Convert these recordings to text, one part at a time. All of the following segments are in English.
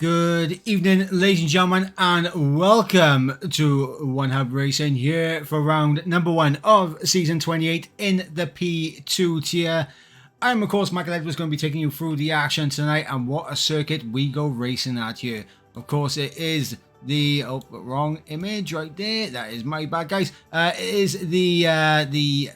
Good evening, ladies and gentlemen, and welcome to One Hub Racing here for round number 1 of season 28 in the P2 tier. I'm, of course, Michael Edwards, going to be taking you through the action tonight and what a circuit we go racing at here. Of course, it is the wrong image right there. That is my bad, guys. It is the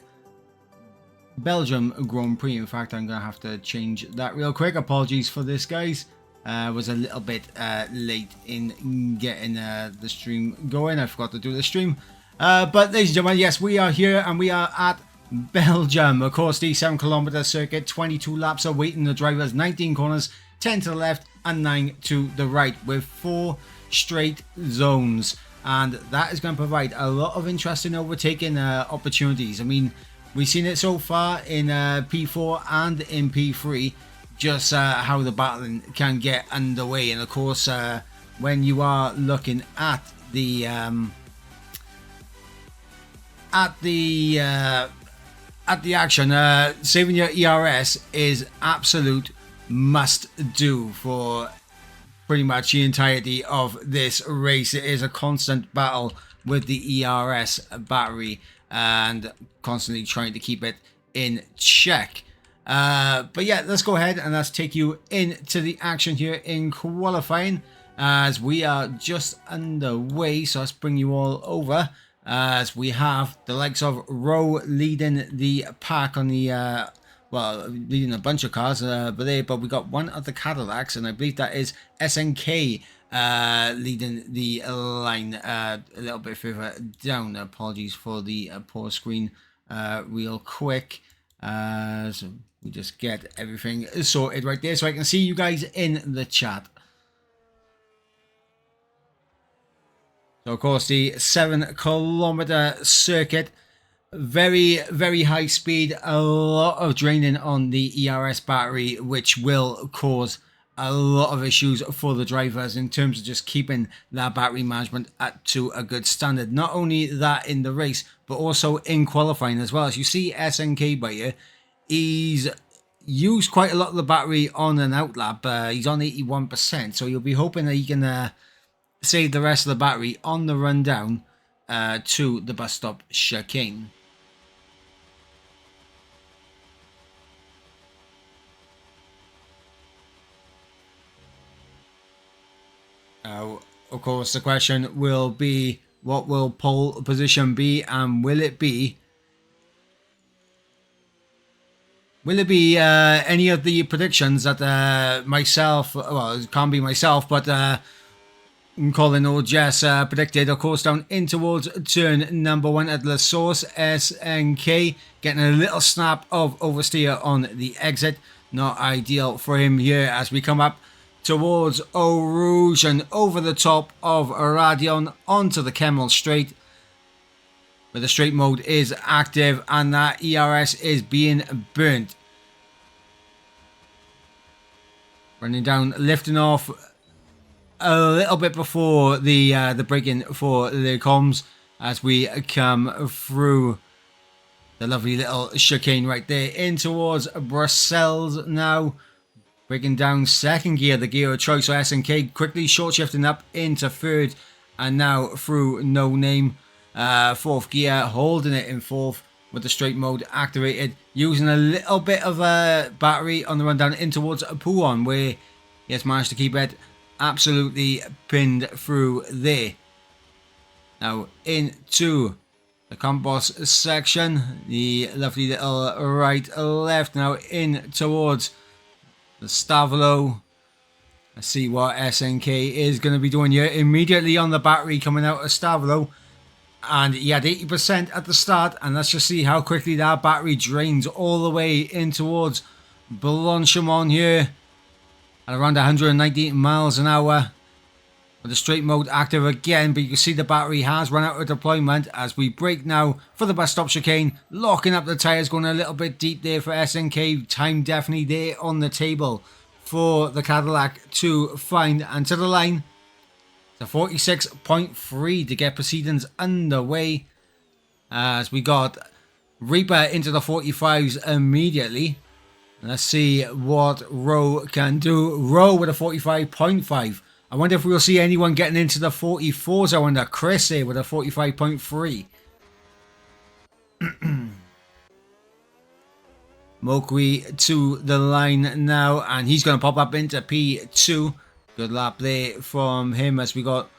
Belgium Grand Prix. In fact, I'm going to have to change that real quick. Apologies for this, guys. Was a little bit late in getting the stream going. I forgot to do the stream. But ladies and gentlemen, yes, we are here and we are at Belgium. Of course, the 7-kilometer circuit, 22 laps awaiting the drivers, 19 corners, 10 to the left and 9 to the right with 4 straight zones. And that is going to provide a lot of interesting overtaking opportunities. I mean, we've seen it so far in P4 and in P3. Just how the battling can get underway, and of course, when you are looking at the action, saving your ERS is absolute must do for pretty much the entirety of this race. It is a constant battle with the ERS battery and constantly trying to keep it in check. But yeah, let's go ahead and let's take you into the action here in qualifying as we are just underway. So let's bring you all over as we have the likes of Rowe leading the pack on the, leading a bunch of cars, but we got one of the Cadillacs, and I believe that is SNK leading the line a little bit further down. Apologies for the poor screen real quick. So we just get everything sorted right there so I can see you guys in the chat. So of course the 7-kilometer circuit, very high speed, a lot of draining on the ERS battery, which will cause a lot of issues for the drivers in terms of just keeping that battery management to a good standard. Not only that in the race, but also in qualifying as well. As you see SNK by here, he's used quite a lot of the battery on an outlap. He's on 81%, so you'll be hoping that he can save the rest of the battery on the run down to the bus stop chicane. Now, of course, the question will be, what will pole position be, and will it be any of the predictions that myself, well, it can't be myself, but Colin or Jess predicted? Of course, down in towards turn number 1 at La Source, SNK getting a little snap of oversteer on the exit. Not ideal for him here as we come up towards Eau Rouge and over the top of Radion onto the Kemmel Straight, where the straight mode is active and that ERS is being burnt. Running down, lifting off a little bit before the break-in for the comms as we come through the lovely little chicane right there in towards Brussels now. Breaking down second gear, the gear of choice. So SNK quickly short shifting up into third and now through No Name. Fourth gear, holding it in fourth with the straight mode activated. Using a little bit of a battery on the run down in towards Pouon, where he has managed to keep it absolutely pinned through there. Now into the Campos section. The lovely little right left now in towards the Stavolo. Let's see what SNK is going to be doing here. Immediately on the battery coming out of Stavolo. And he had 80% at the start. And let's just see how quickly that battery drains all the way in towards Blanchimont here. At around 190 miles an hour. With the straight mode active again. But you can see the battery has run out of deployment as we brake now for the bus stop chicane. Locking up the tyres, going a little bit deep there for SNK. Time definitely there on the table for the Cadillac to find. And to the line. To 46.3 to get proceedings underway. As we got Reaper into the 45s immediately. Let's see what Rowe can do. Rowe with a 45.5 I wonder if we'll see anyone getting into the 44s. I wonder. Chris here with a 45.3. Mokwi to the line now, and he's going to pop up into P2. Good lap there from him as we got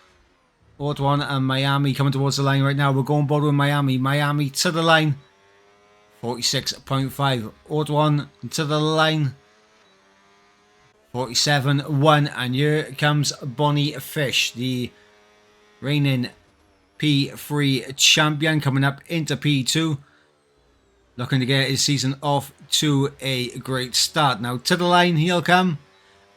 Ortwan and Miami coming towards the line right now. We're going board with Miami. Miami to the line. 46.5. Ortwan to the line. 47.1. And here comes Bonnie Fish, the reigning P3 champion, coming up into P2. Looking to get his season off to a great start. Now to the line he'll come.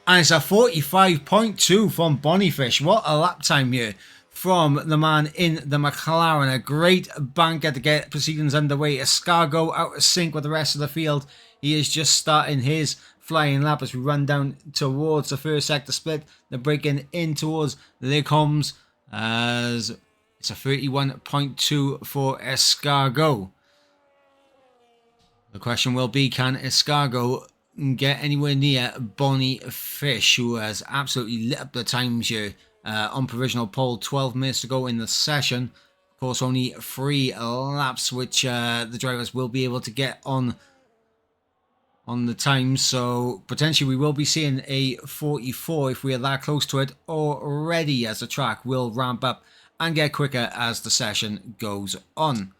And it's a 45.2 from Bonnie Fish. What a lap time here from the man in the McLaren. A great banker to get proceedings underway. Escargot out of sync with the rest of the field. He is just starting his flying lap as we run down towards the first sector split. They're breaking in towards Les Combes as it's a 31.2 for Escargot. The question will be, can Escargot get anywhere near Bonnie Fish, who has absolutely lit up the times here on provisional pole. 12 minutes to go in the session. Of course, only 3 laps, which the drivers will be able to get on the time. So potentially we will be seeing a 44 if we are that close to it already, as the track will ramp up and get quicker as the session goes on.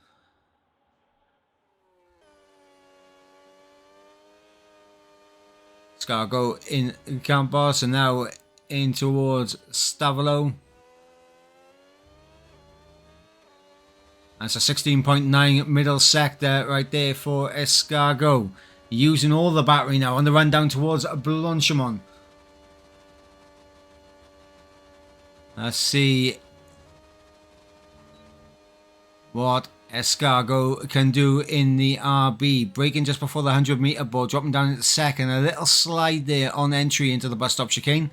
Escargot in Campos and now in towards Stavolo. That's a 16.9 middle sector right there for Escargot. Using all the battery now on the run down towards Blanchimont. Let's see what Escargot can do in the RB. Braking just before the 100 meter board, dropping down into second. A little slide there on entry into the bus stop chicane.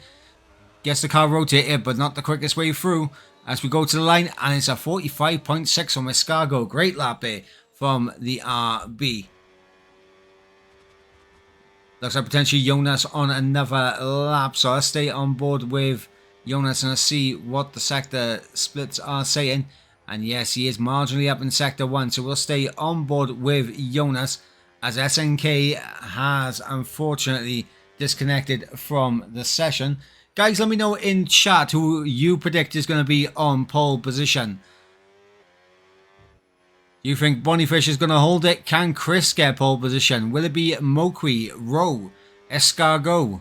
Gets the car rotated, but not the quickest way through as we go to the line. And it's a 45.6 from Escargot. Great lap there from the RB. Looks like potentially Jonas on another lap. So let's stay on board with Jonas and let's see what the sector splits are saying. And yes, he is marginally up in Sector 1. So we'll stay on board with Jonas as SNK has unfortunately disconnected from the session. Guys, let me know in chat who you predict is going to be on pole position. Do you think Bonnie Fish is going to hold it? Can Chris get pole position? Will it be Mokwi, Rowe, Escargot?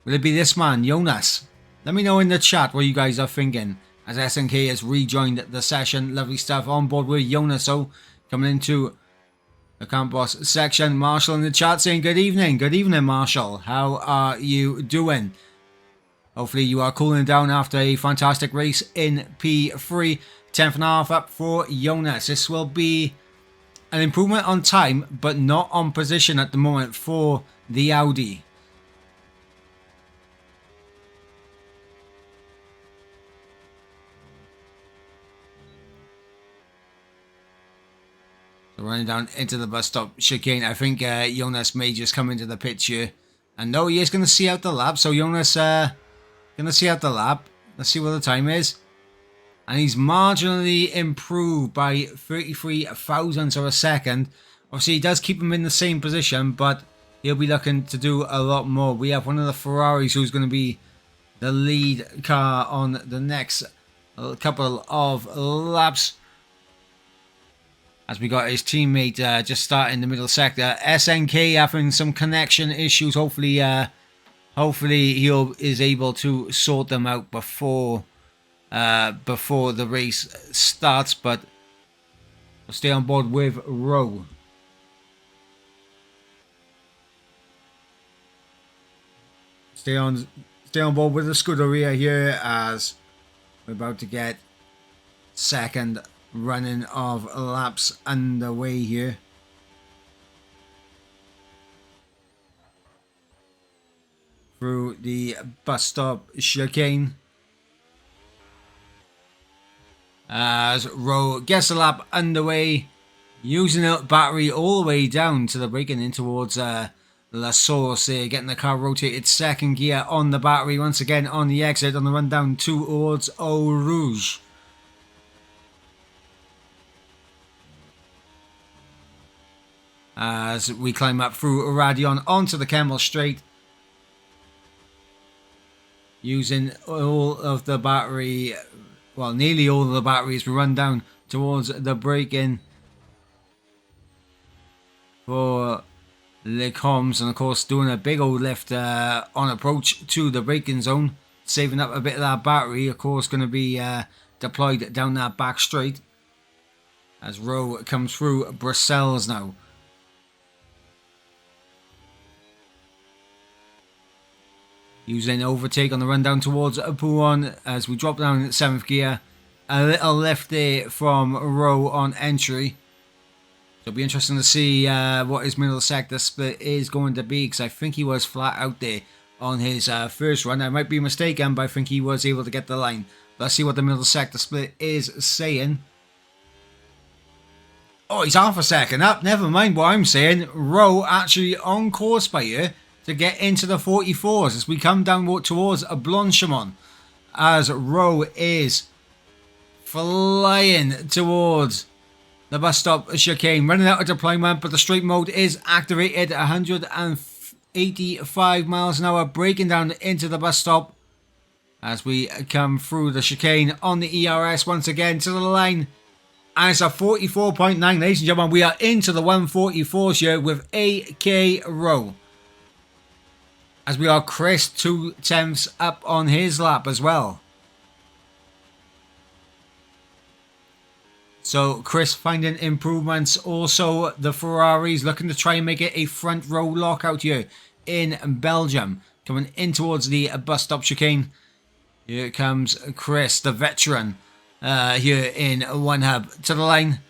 Will it be this man, Jonas? Let me know in the chat what you guys are thinking. As SNK has rejoined the session. Lovely stuff on board with Jonas. So coming into the Campos section. Marshall in the chat saying good evening. Good evening, Marshall. How are you doing? Hopefully you are cooling down after a fantastic race in P3. 10th and a half up for Jonas. This will be an improvement on time, but not on position at the moment for the Audi. Running down into the bus stop chicane. I think Jonas may just come into the pitch here. And no, he is going to see out the lap. So Jonas going to see out the lap. Let's see what the time is. And he's marginally improved by 33 thousandths of a second. Obviously, he does keep him in the same position, but he'll be looking to do a lot more. We have one of the Ferraris who's going to be the lead car on the next couple of laps. As we got his teammate just starting the middle sector. SNK having some connection issues. Hopefully he is able to sort them out before the race starts. But we'll stay on board with Rowe. Stay on board with the Scuderia here as we're about to get second running of laps underway here. Through the bus stop chicane. As Rowe gets the lap underway. Using the battery all the way down to the braking in towards La Source here, getting the car rotated second gear on the battery. Once again on the exit on the run down towards Eau Rouge. As we climb up through Radion onto the Kemmel Straight. Using all of the battery, well, nearly all of the batteries, we run down towards the break-in for Les Combes, and of course doing a big old lift on approach to the braking zone, saving up a bit of that battery. Of course going to be deployed down that back straight as Rowe comes through Brussels now. Using overtake on the run down towards Pouon as we drop down 7th gear. A little lift there from Rowe on entry. So it'll be interesting to see what his middle sector split is going to be, because I think he was flat out there on his first run. I might be mistaken, but I think he was able to get the line. Let's see what the middle sector split is saying. Oh, he's half a second up. Never mind what I'm saying. Rowe actually on course by here to get into the 44s as we come down towards Blanchimont. As Rowe is flying towards the bus stop chicane, running out of deployment, but the straight mode is activated. 185 miles an hour, breaking down into the bus stop as we come through the chicane on the ERS once again to the line. And it's a 44.9, ladies and gentlemen. We are into the 144s here with AK Rowe. As we are Chris 2/10 up on his lap as well. So Chris finding improvements. Also the Ferraris looking to try and make it a front row lockout here in Belgium. Coming in towards the bus stop chicane. Here comes Chris, the veteran, here in one hub to the line.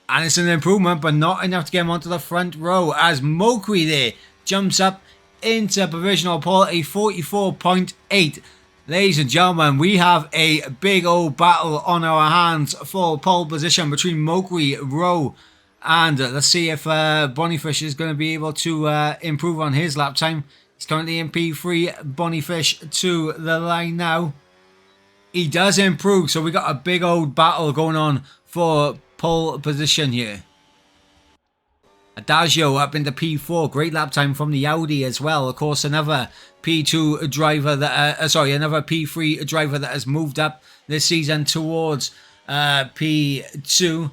And it's an improvement, but not enough to get him onto the front row as Mokri there jumps up into provisional pole, a 44.8. Ladies and gentlemen, we have a big old battle on our hands for pole position between Mokri, Rowe, and let's see if Bonifish is going to be able to improve on his lap time. He's currently in P3. Bonifish to the line now. He does improve, so we got a big old battle going on for pole position here. Adagio up into P4, great lap time from the Audi as well. Of course, another P2 driver that, another P3 driver that has moved up this season towards P2.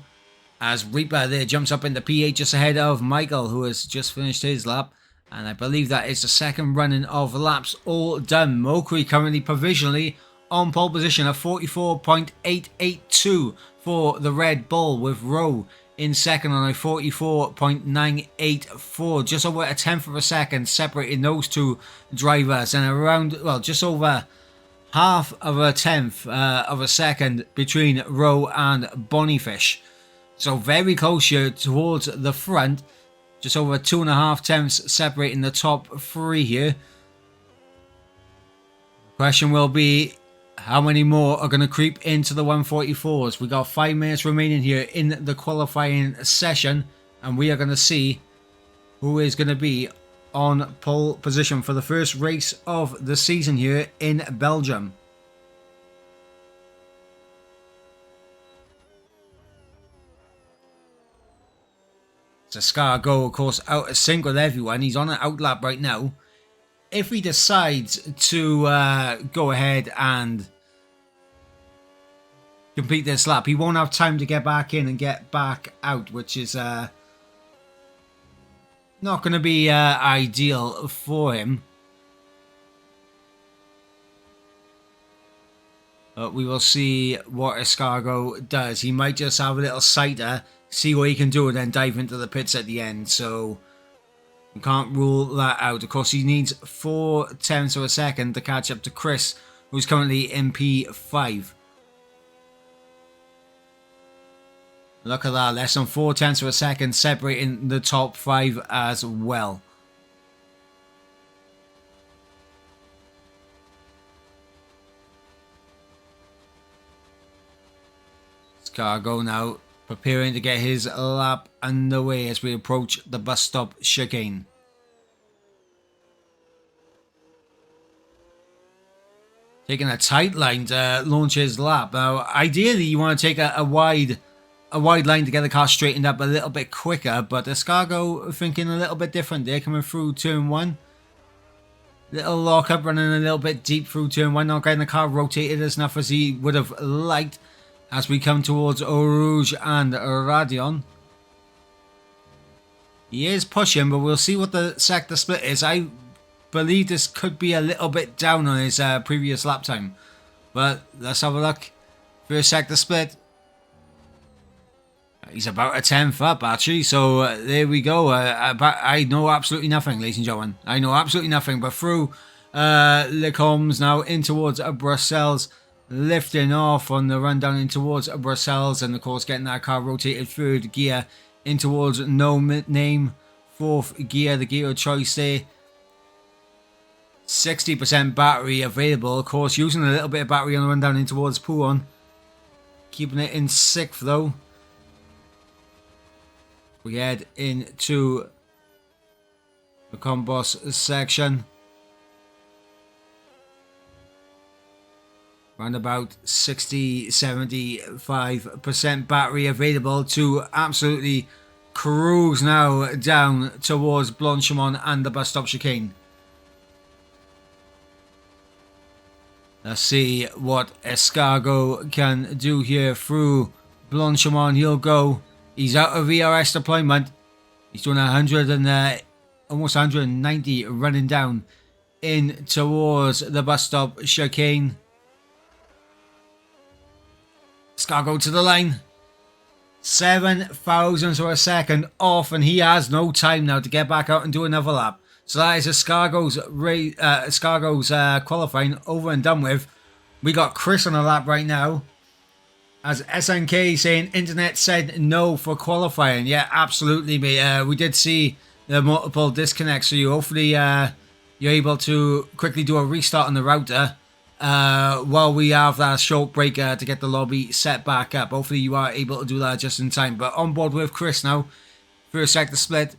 As Reaper there jumps up into P8 just ahead of Michael, who has just finished his lap. And I believe that is the second running of laps all done. Mokri currently provisionally on pole position at 44.882 for the Red Bull, with Rowe in second on a 44.984, just over a tenth of a second separating those two drivers, and around, well, just over half of a tenth of a second between Rowe and Bonifish. So very close here towards the front, just over 2.5 tenths separating the top three here. Question will be, how many more are going to creep into the 144s? We got 5 minutes remaining here in the qualifying session, and we are going to see who is going to be on pole position for the first race of the season here in Belgium. Escargot, of course, out of sync with everyone. He's on an outlap right now. If he decides to go ahead and complete this lap, he won't have time to get back in and get back out, which is not going to be ideal for him. But we will see what Escargot does. He might just have a little sighter, see what he can do, and then dive into the pits at the end. So we can't rule that out. Of course, he needs 4 tenths of a second to catch up to Chris, who's currently in P5. Look at that, less than 4 tenths of a second separating the top 5 as well. Escargot now preparing to get his lap underway as we approach the bus stop chicane. taking a tight line to launch his lap. Now, ideally, you want to take a wide line to get the car straightened up a little bit quicker, but Escargot thinking a little bit different. They're coming through turn 1. Little lockup running a little bit deep through turn 1, not getting the car rotated as enough as he would have liked as we come towards Eau Rouge and Radion. He is pushing, but we'll see what the sector split is. I believe this could be a little bit down on his previous lap time, but let's have a look. First sector split. He's about a 10th up, actually, so there we go. I know absolutely nothing, ladies and gentlemen. I know absolutely nothing, but through Les Combes now in towards Brussels, lifting off on the run down in towards Brussels, and of course getting that car rotated third gear in towards No Name, fourth gear, the gear of choice there. 60% battery available, of course, using a little bit of battery on the run down in towards Pouon. Keeping it in 6th though. We head into the Combos section. Around about 60-75% battery available to absolutely cruise now down towards Blanchimont and the bus stop chicane. Let's see what Escargot can do here through Blanchimont. He'll go. He's out of ERS deployment. He's doing 100 and almost 190 running down in towards the bus stop chicane. Escargot to the line. 7 thousandths of a second off, and he has no time now to get back out and do another lap. So that is Escargot's qualifying over and done with. We got Chris on a lap right now. As SNK saying, internet said no for qualifying. Yeah, absolutely, mate. We did see the multiple disconnects for you. Hopefully, you're able to quickly do a restart on the router while we have that short break to get the lobby set back up. Hopefully, you are able to do that just in time. But on board with Chris now. First sector split.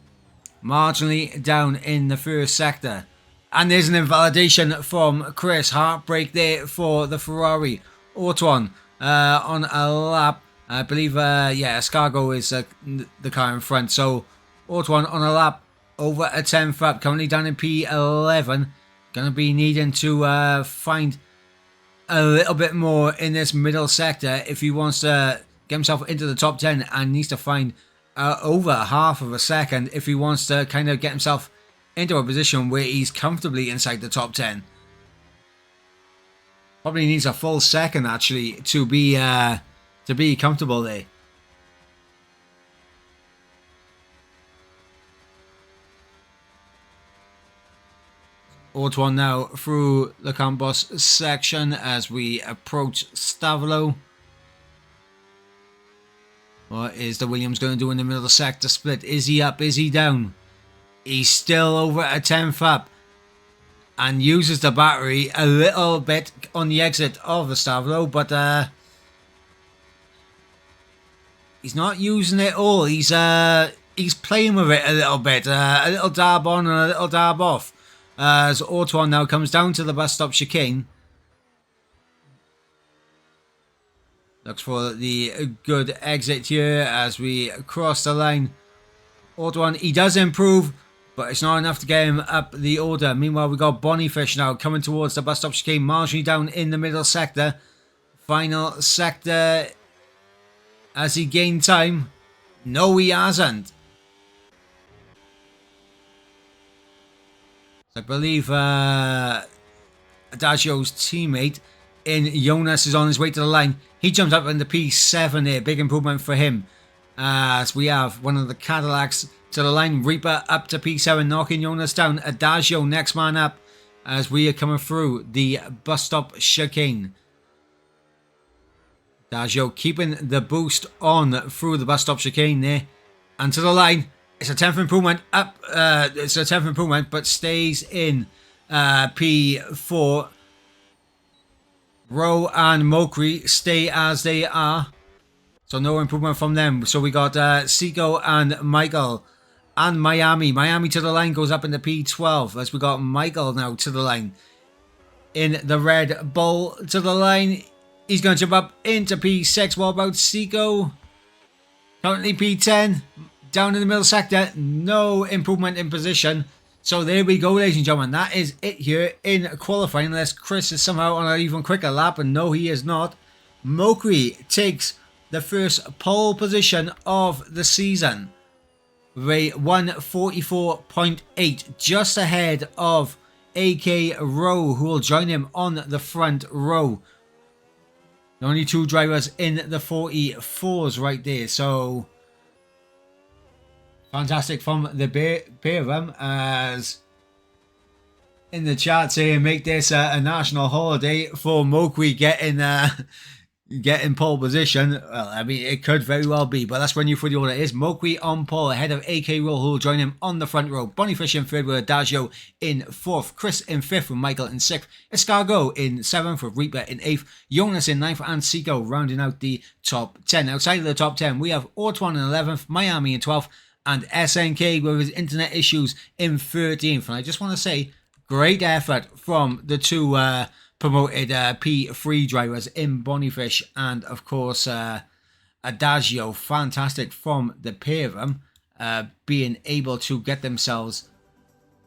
Marginally down in the first sector. And there's an invalidation from Chris. Heartbreak there for the Ferrari. Ortwan on a lap. I believe, Escargot is the car in front. So, Ortwan on a lap over a 10th up. Currently down in P11. Going to be needing to find a little bit more in this middle sector if he wants to get himself into the top 10, and needs to find over half of a second if he wants to kind of get himself into a position where he's comfortably inside the top 10. Probably needs a full second actually to be comfortable there. Ortwan now through the Combos section as we approach Stavelot. What is the Williams going to do in the middle of the sector split? Is he up? Is he down? He's still over a 10th up. And uses the battery a little bit on the exit of the Stavelot. But he's not using it all. He's playing with it a little bit. A little dab on and a little dab off. As Ortwan now comes down to the bus stop chicane. Looks for the good exit here as we cross the line. Ortwan, he does improve, but it's not enough to get him up the order. Meanwhile, we got Bonifish now coming towards the bus stop chicane, marginally down in the middle sector. Final sector. Has he gained time? No, he hasn't. I believe Adagio's teammate in Jonas is on his way to the line. He jumped up into P7 here. Big improvement for him. As we have one of the Cadillacs to the line. Reaper up to P7, knocking Jonas down. Adagio next man up as we are coming through the bus stop chicane. Adagio keeping the boost on through the bus stop chicane there. And to the line. It's a 10th improvement up. It's a 10th improvement, but stays in P4. Rowe and Mokri stay as they are. So no improvement from them. So we got Seiko and Michael and Miami. Miami to the line goes up into P12 as we got Michael now to the line. in the Red Bull to the line. He's going to jump up into P6. What about Seco? Currently P10. Down in the middle sector. No improvement in position. So there we go, ladies and gentlemen. That is it here in qualifying. Unless Chris is somehow on an even quicker lap. And no, he is not. Mokri takes the first pole position of the season. With a 1:44.8. Just ahead of AK Rowe, who will join him on the front row. The only two drivers in the 44s right there. So fantastic from the pair of them, as in the chat saying make this a national holiday for Mokri getting pole position. Well, I mean, it could very well be, but let's run you through the order. It is Mokri on pole ahead of AK Roll, who will join him on the front row. Bonifish in third with Adagio in fourth. Chris in fifth with Michael in sixth. Escargot in seventh with Reaper in eighth. Jonas in ninth and Seco rounding out the top 10. Outside of the top 10, we have Ortwan in 11th, Miami in 12th, and SNK with his internet issues in 13th. And I just want to say, great effort from the two promoted P3 drivers in Bonifish and of course Adagio. Fantastic from the pair of them, being able to get themselves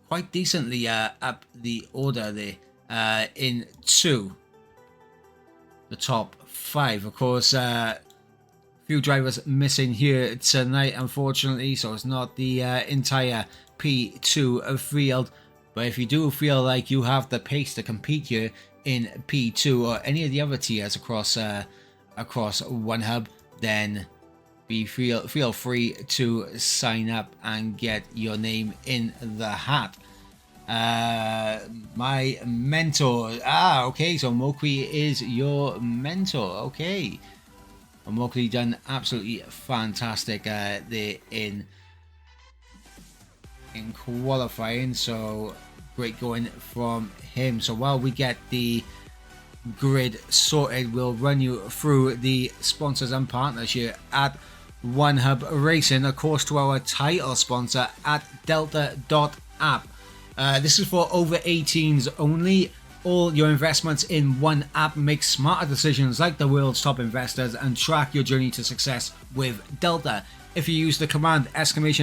quite decently up the order there into the top 5. Of course, few drivers missing here tonight, unfortunately, so it's not the entire P2 field. But if you do feel like you have the pace to compete here in P2 or any of the other tiers across One Hub, then feel free to sign up and get your name in the hat. My mentor. Okay, so Mokri is your mentor. Okay. And Mokri done absolutely fantastic there in qualifying, so great going from him. So while we get the grid sorted, we'll run you through the sponsors and partners here at One Hub Racing. Of course, to our title sponsor at Delta.app. This is for over 18s only. All your investments in one app. Make smarter decisions like the world's top investors and track your journey to success with Delta. If you use the command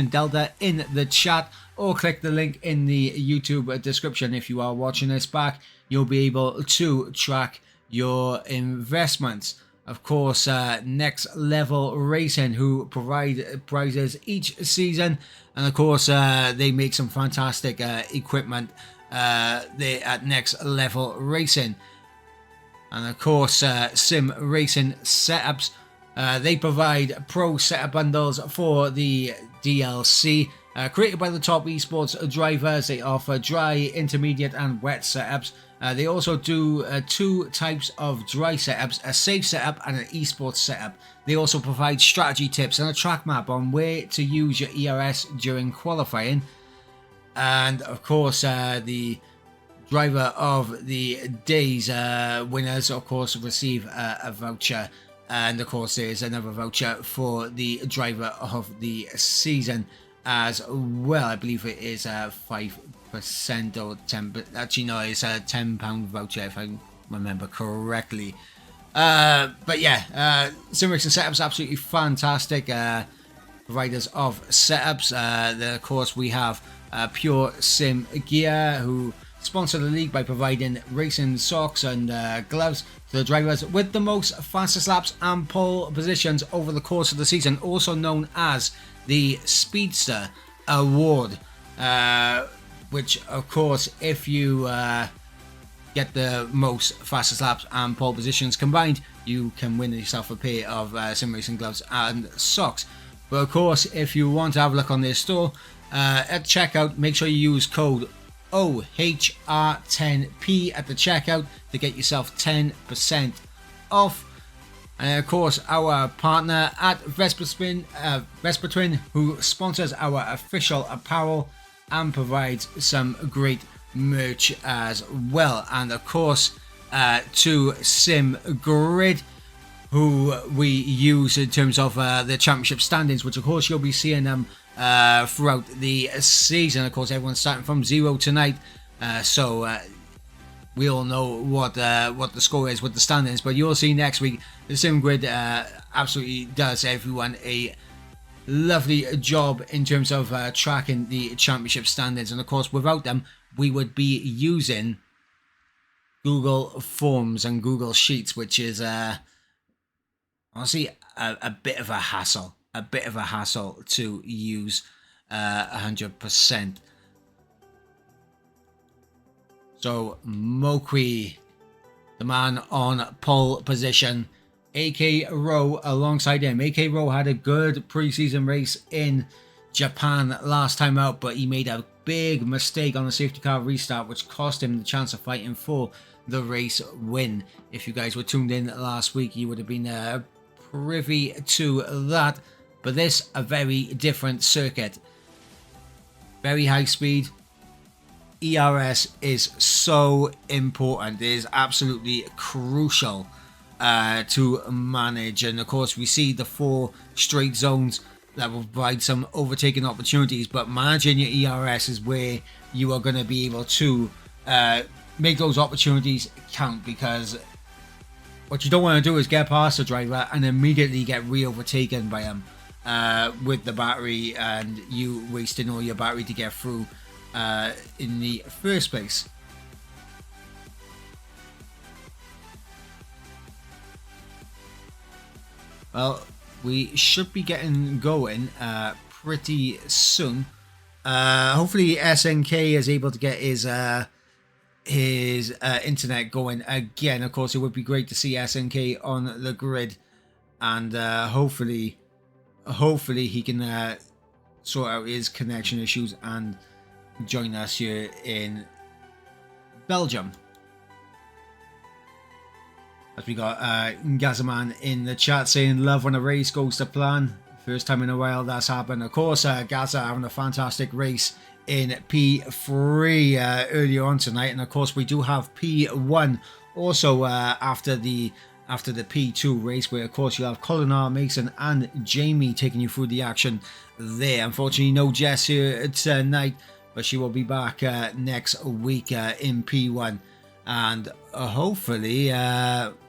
!Delta in the chat or click the link in the YouTube description if you are watching this back, you'll be able to track your investments. Of course, Next Level Racing, who provide prizes each season, and of course they make some fantastic equipment there at Next Level Racing. And of course Sim Racing Setups, they provide pro setup bundles for the DLC. Created by the top esports drivers, they offer dry, intermediate and wet setups. They also do two types of dry setups, a safe setup and an esports setup. They also provide strategy tips and a track map on where to use your ERS during qualifying. And of course the driver of the day's winners of course receive a voucher, and of course there's another voucher for the driver of the season as well. I believe it is 5% or 10, but actually no, it's a £10 voucher if I remember correctly. But yeah, Sim Racing Setups absolutely fantastic providers of setups. Then of course we have Pure Sim Gear, who sponsor the league by providing racing socks and gloves to the drivers with the most fastest laps and pole positions over the course of the season, also known as the Speedster Award, which of course if you get the most fastest laps and pole positions combined, you can win yourself a pair of sim racing gloves and socks. But of course, if you want to have a look on their store at checkout, make sure you use code OHR10P at the checkout to get yourself 10% off. And of course, our partner at Vespa Twin, who sponsors our official apparel and provides some great merch as well. And of course, to Sim Grid, who we use in terms of the championship standings, which of course you'll be seeing them throughout the season. Of course, everyone's starting from zero tonight, so we all know what the score is, what the stand is, but you'll see next week the sim grid absolutely does everyone a lovely job in terms of tracking the championship standings. And of course, without them, we would be using Google Forms and Google Sheets, which is honestly a bit of a hassle. A bit of a hassle to use 100%. So Mokwi, the man on pole position, AK Rowe alongside him. AK Rowe had a good preseason race in Japan last time out, but he made a big mistake on the safety car restart, which cost him the chance of fighting for the race win. If you guys were tuned in last week, you would have been privy to that. But this, a very different circuit. Very high speed. ERS is so important. It is absolutely crucial to manage. And of course, we see the 4 straight zones that will provide some overtaking opportunities. But managing your ERS is where you are going to be able to make those opportunities count. Because what you don't want to do is get past the driver and immediately get re-overtaken by him. With the battery and you wasting all your battery to get through in the first place. Well, we should be getting going pretty soon. Hopefully SNK is able to get his internet going again. Of course, it would be great to see SNK on the grid, and hopefully he can sort out his connection issues and join us here in Belgium. As we got Gazaman in the chat saying, love when a race goes to plan. First time in a while that's happened. Of course, Gaza having a fantastic race in P3 earlier on tonight. And of course, we do have P1 also after the P2 race, where of course you'll have Colinar, Mason and Jamie taking you through the action there. Unfortunately, no Jess here tonight, but she will be back next week in P1. And hopefully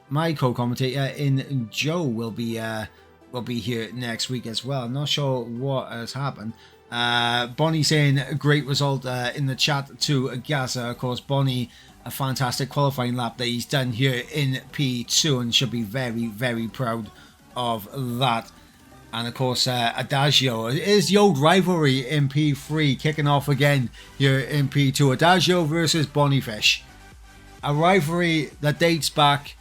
my co-commentator in Joe will be here next week as well. I'm not sure what has happened. Bonnie saying a great result in the chat to Gaza. Of course, Bonnie, a fantastic qualifying lap that he's done here in P2 and should be very, very proud of that. And of course, Adagio, it is the old rivalry in P3 kicking off again here in P2. Adagio versus Bonniefish. A rivalry that dates back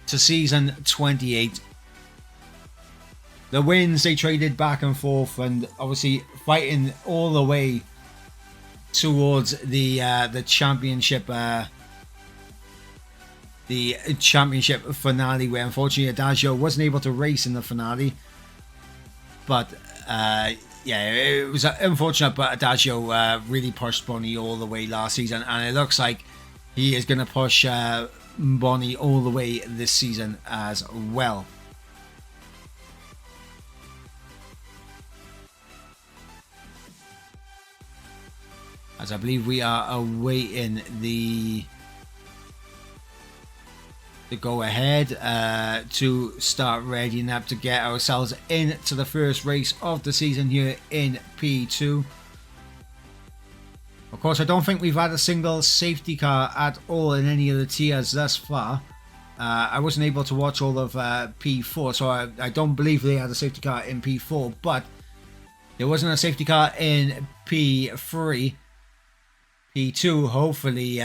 to season 28. The wins, they traded back and forth, and obviously fighting all the way towards the championship finale, where unfortunately Adagio wasn't able to race in the finale. But yeah, it was unfortunate, but Adagio really pushed Bonnie all the way last season, and it looks like he is going to push Bonnie all the way this season as well. As I believe we are awaiting the go ahead to start readying up to get ourselves into the first race of the season here in P2. Of course, I don't think we've had a single safety car at all in any of the tiers thus far. I wasn't able to watch all of P4, so I don't believe they had a safety car in P4, but there wasn't a safety car in P3. P2 hopefully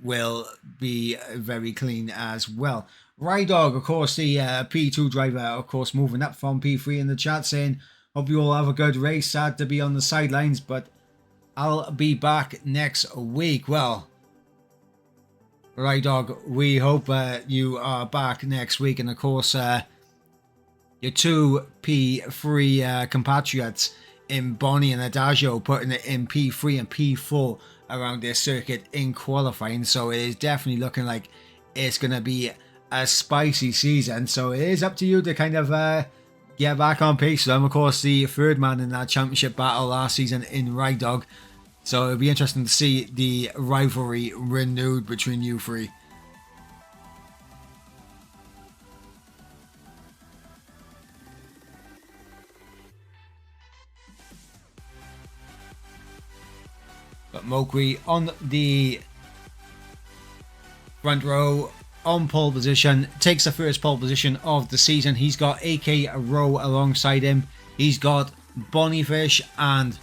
will be very clean as well. Rydog, of course, the P2 driver, of course, moving up from P3 in the chat saying, hope you all have a good race. Sad to be on the sidelines, but I'll be back next week. Well, Rydog, we hope you are back next week. And of course, your two P3 compatriots in Bonnie and Adagio putting it in P3 and P4 around this circuit in qualifying, so it is definitely looking like it's going to be a spicy season. So it is up to you to kind of get back on pace with them. Of course, the third man in that championship battle last season in Rydog, So it'll be interesting to see the rivalry renewed between you three. But Mokri on the front row on pole position, takes the first pole position of the season. He's got AK Rowe alongside him. He's got Bonifish and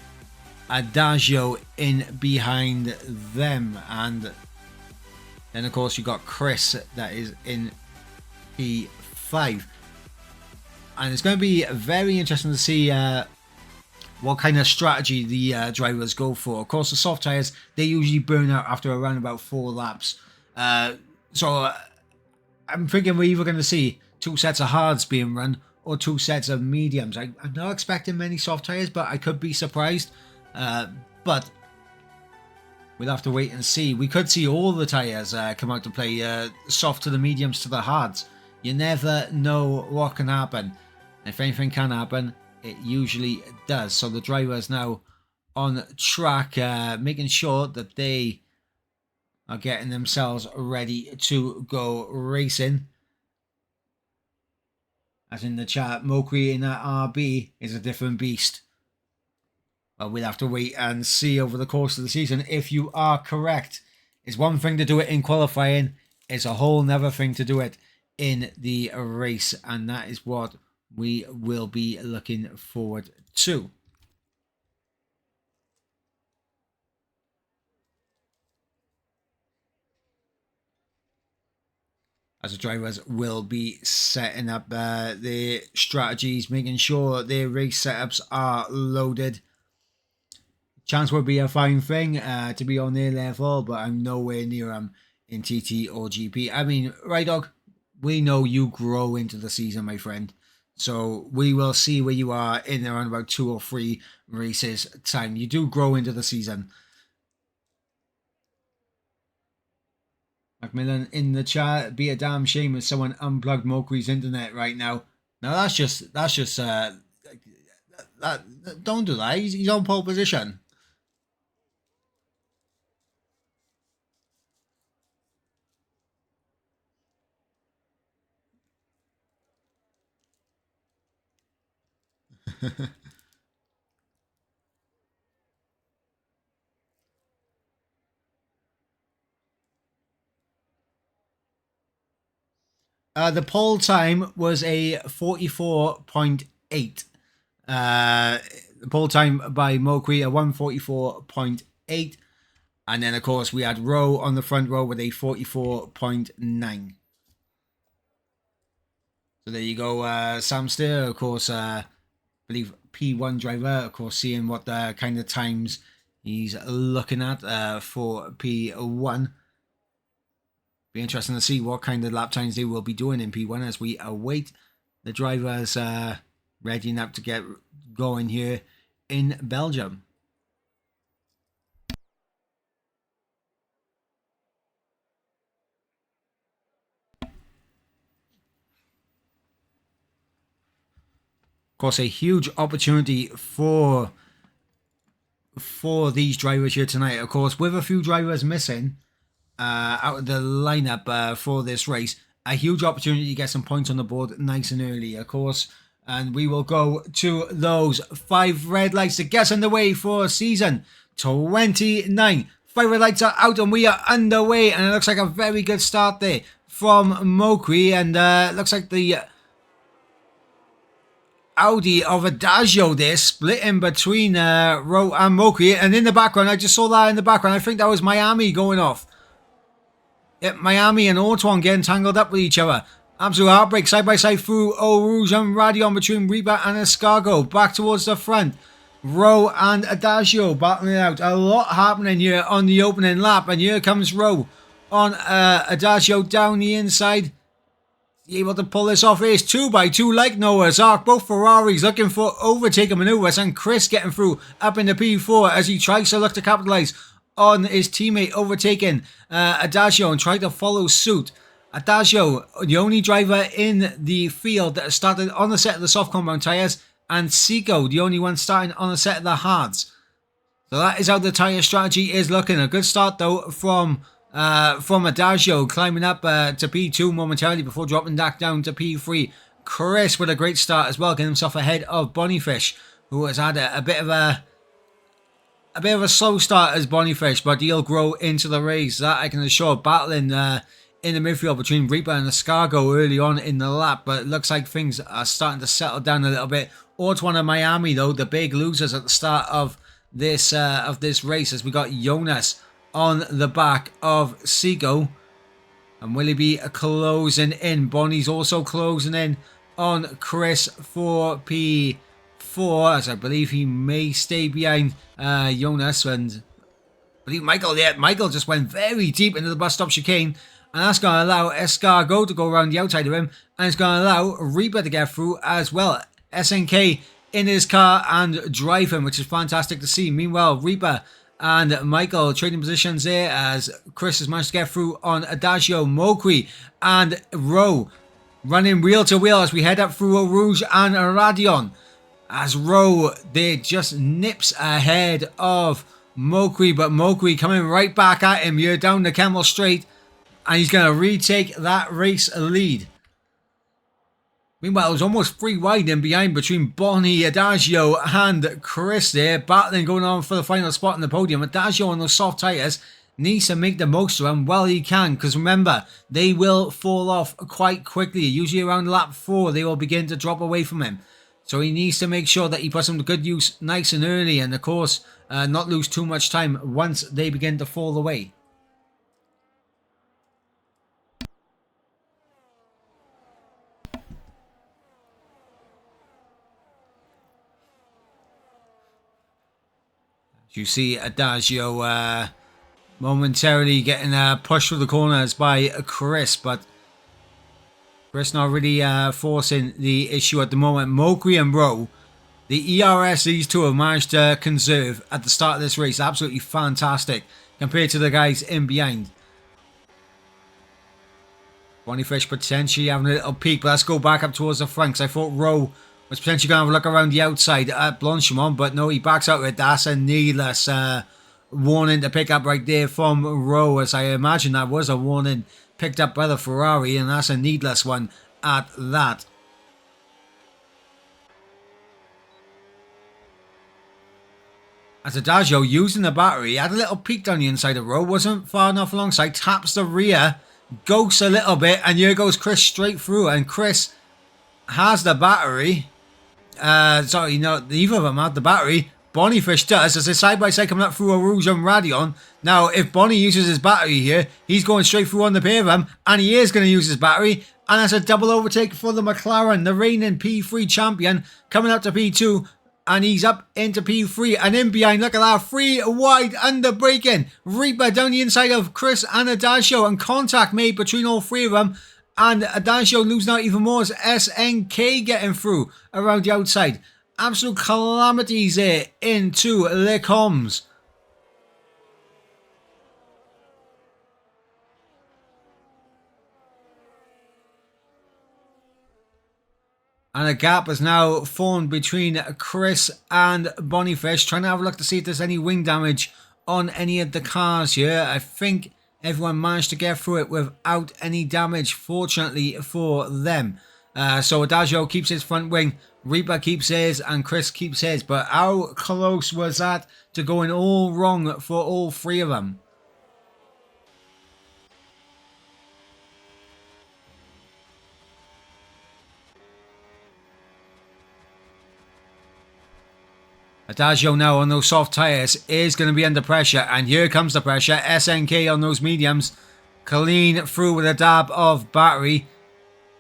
Adagio in behind them. And then, of course, you got Chris that is in P5. And it's going to be very interesting to see what kind of strategy the drivers go for. Of course, the soft tyres, they usually burn out after around about 4 laps. So I'm thinking we're either going to see 2 sets of hards being run or 2 sets of mediums. I'm not expecting many soft tyres, but I could be surprised. But we'll have to wait and see. We could see all the tyres come out to play, soft to the mediums to the hards. You never know what can happen. If anything can happen, it usually does. So the drivers now on track, making sure that they are getting themselves ready to go racing. As in the chat, Mokri in that RB is a different beast. Well, we'll have to wait and see over the course of the season if you are correct. It's one thing to do it in qualifying, it's a whole nother thing to do it in the race, and that is what we will be looking forward to. As the drivers will be setting up their strategies, making sure their race setups are loaded. Chance would be a fine thing to be on their level, but I'm nowhere near them in TT or GP. I mean, right, dog? We know you grow into the season, my friend. So we will see where you are in around about 2 or 3 races time. You do grow into the season. Macmillan in the chat, be a damn shame if someone unplugged Mokri's internet right now. Now that's just don't do that. He's on pole position. The pole time was a 44.8. The pole time by Mokri, a 144.8. And then, of course, we had Rowe on the front row with a 44.9. So there you go. Sam Steer, of course, I believe P1 driver, of course, seeing what the kind of times he's looking at for P1. Be interesting to see what kind of lap times they will be doing in P1 as we await the drivers readying up to get going here in Belgium. Of course, a huge opportunity for these drivers here tonight. Of course, with a few drivers missing out of the lineup for this race, a huge opportunity to get some points on the board nice and early, of course. And we will go to those 5 red lights to get us underway for season 29. 5 red lights are out and we are underway. And it looks like a very good start there from Mokri. And looks like the Audi of Adagio there splitting between Rowe and Mokri. And in the background, I just saw that in the background. I think that was Miami going off. Yep, Miami and Ortuan getting tangled up with each other. Absolute heartbreak side by side through Eau Rouge and Radion between Reba and Escargot. Back towards the front. Rowe and Adagio battling it out. A lot happening here on the opening lap. And here comes Rowe on Adagio down the inside. Able to pull this off. It's 2x2 like Noah's Ark. Both Ferraris looking for overtaking maneuvers. And Chris getting through up in the P4 as he tries to look to capitalise on his teammate overtaking Adagio and try to follow suit. Adagio, the only driver in the field that started on the set of the soft compound tyres, and Seco, the only one starting on the set of the hards. So that is how the tyre strategy is looking. A good start though from Adagio, climbing up to P2 momentarily before dropping back down to P3. Chris with a great start as well, getting himself ahead of Bonniefish, who has had a bit of a slow start as Bonniefish, but he'll grow into the race. That I can assure. Battling in the midfield between Reaper and Escargot early on in the lap, but it looks like things are starting to settle down a little bit. Ortwan and Miami though, the big losers at the start of this race, as we got Jonas on the back of Seago. And will he be closing in? Bonnie's also closing in on Chris for P4, as I believe he may stay behind Jonas. And I believe Michael just went very deep into the bus stop chicane. And that's going to allow Escargot to go around the outside of him. And it's going to allow Reaper to get through as well. SNK in his car and drive him, which is fantastic to see. Meanwhile, Reaper and Michael trading positions there as Chris has managed to get through on Adagio, Mokri and Rowe running wheel to wheel as we head up through Eau Rouge and Radion. As Rowe there just nips ahead of Mokri, but Mokri coming right back at him here down the Camel Straight, and he's going to retake that race lead. Meanwhile, it was almost 3 wide in behind between Bonnie, Adagio and Chris there. Battling going on for the final spot on the podium. Adagio on those soft tyres needs to make the most of them while he can. Because remember, they will fall off quite quickly. Usually around lap 4, they will begin to drop away from him. So he needs to make sure that he puts them to good use nice and early. And of course, not lose too much time once they begin to fall away. You see Adagio momentarily getting pushed through the corners by Chris, but Chris not really forcing the issue at the moment. Mokri and Rowe, the ERS these two have managed to conserve at the start of this race, absolutely fantastic compared to the guys in behind. Bonniefish potentially having a little peek, but let's go back up towards the front, because I thought Rowe was potentially going to have a look around the outside at Blanchimont, but no, he backs out with it. That's a needless warning to pick up right there from Rowe, as I imagine that was a warning picked up by the Ferrari, and that's a needless one at that. As Adagio using the battery, had a little peek down the inside of Rowe, wasn't far enough alongside, taps the rear, ghosts a little bit, and here goes Chris straight through, and Chris has the battery. Sorry, no, neither of them have the battery. Bonniefish does, as they're side by side coming up through Eau Rouge and Radion. Now, if Bonnie uses his battery here, he's going straight through on the pair of them, and he is going to use his battery, and that's a double overtake for the McLaren, the reigning P3 champion, coming up to P2, and he's up into P3, and in behind, look at that, 3 wide under braking. Reaper down the inside of Chris and Adagio, and contact made between all 3 of them. And Adagio losing out even more as SNK getting through around the outside. Absolute calamities there into Les Combes. And a gap is now formed between Chris and Bonniefish. Trying to have a look to see if there's any wing damage on any of the cars here. I think everyone managed to get through it without any damage, fortunately for them. So Adagio keeps his front wing, Reaper keeps his, and Chris keeps his. But how close was that to going all wrong for all 3 of them? Adagio now on those soft tyres is going to be under pressure, and here comes the pressure. SNK on those mediums, clean through with a dab of battery,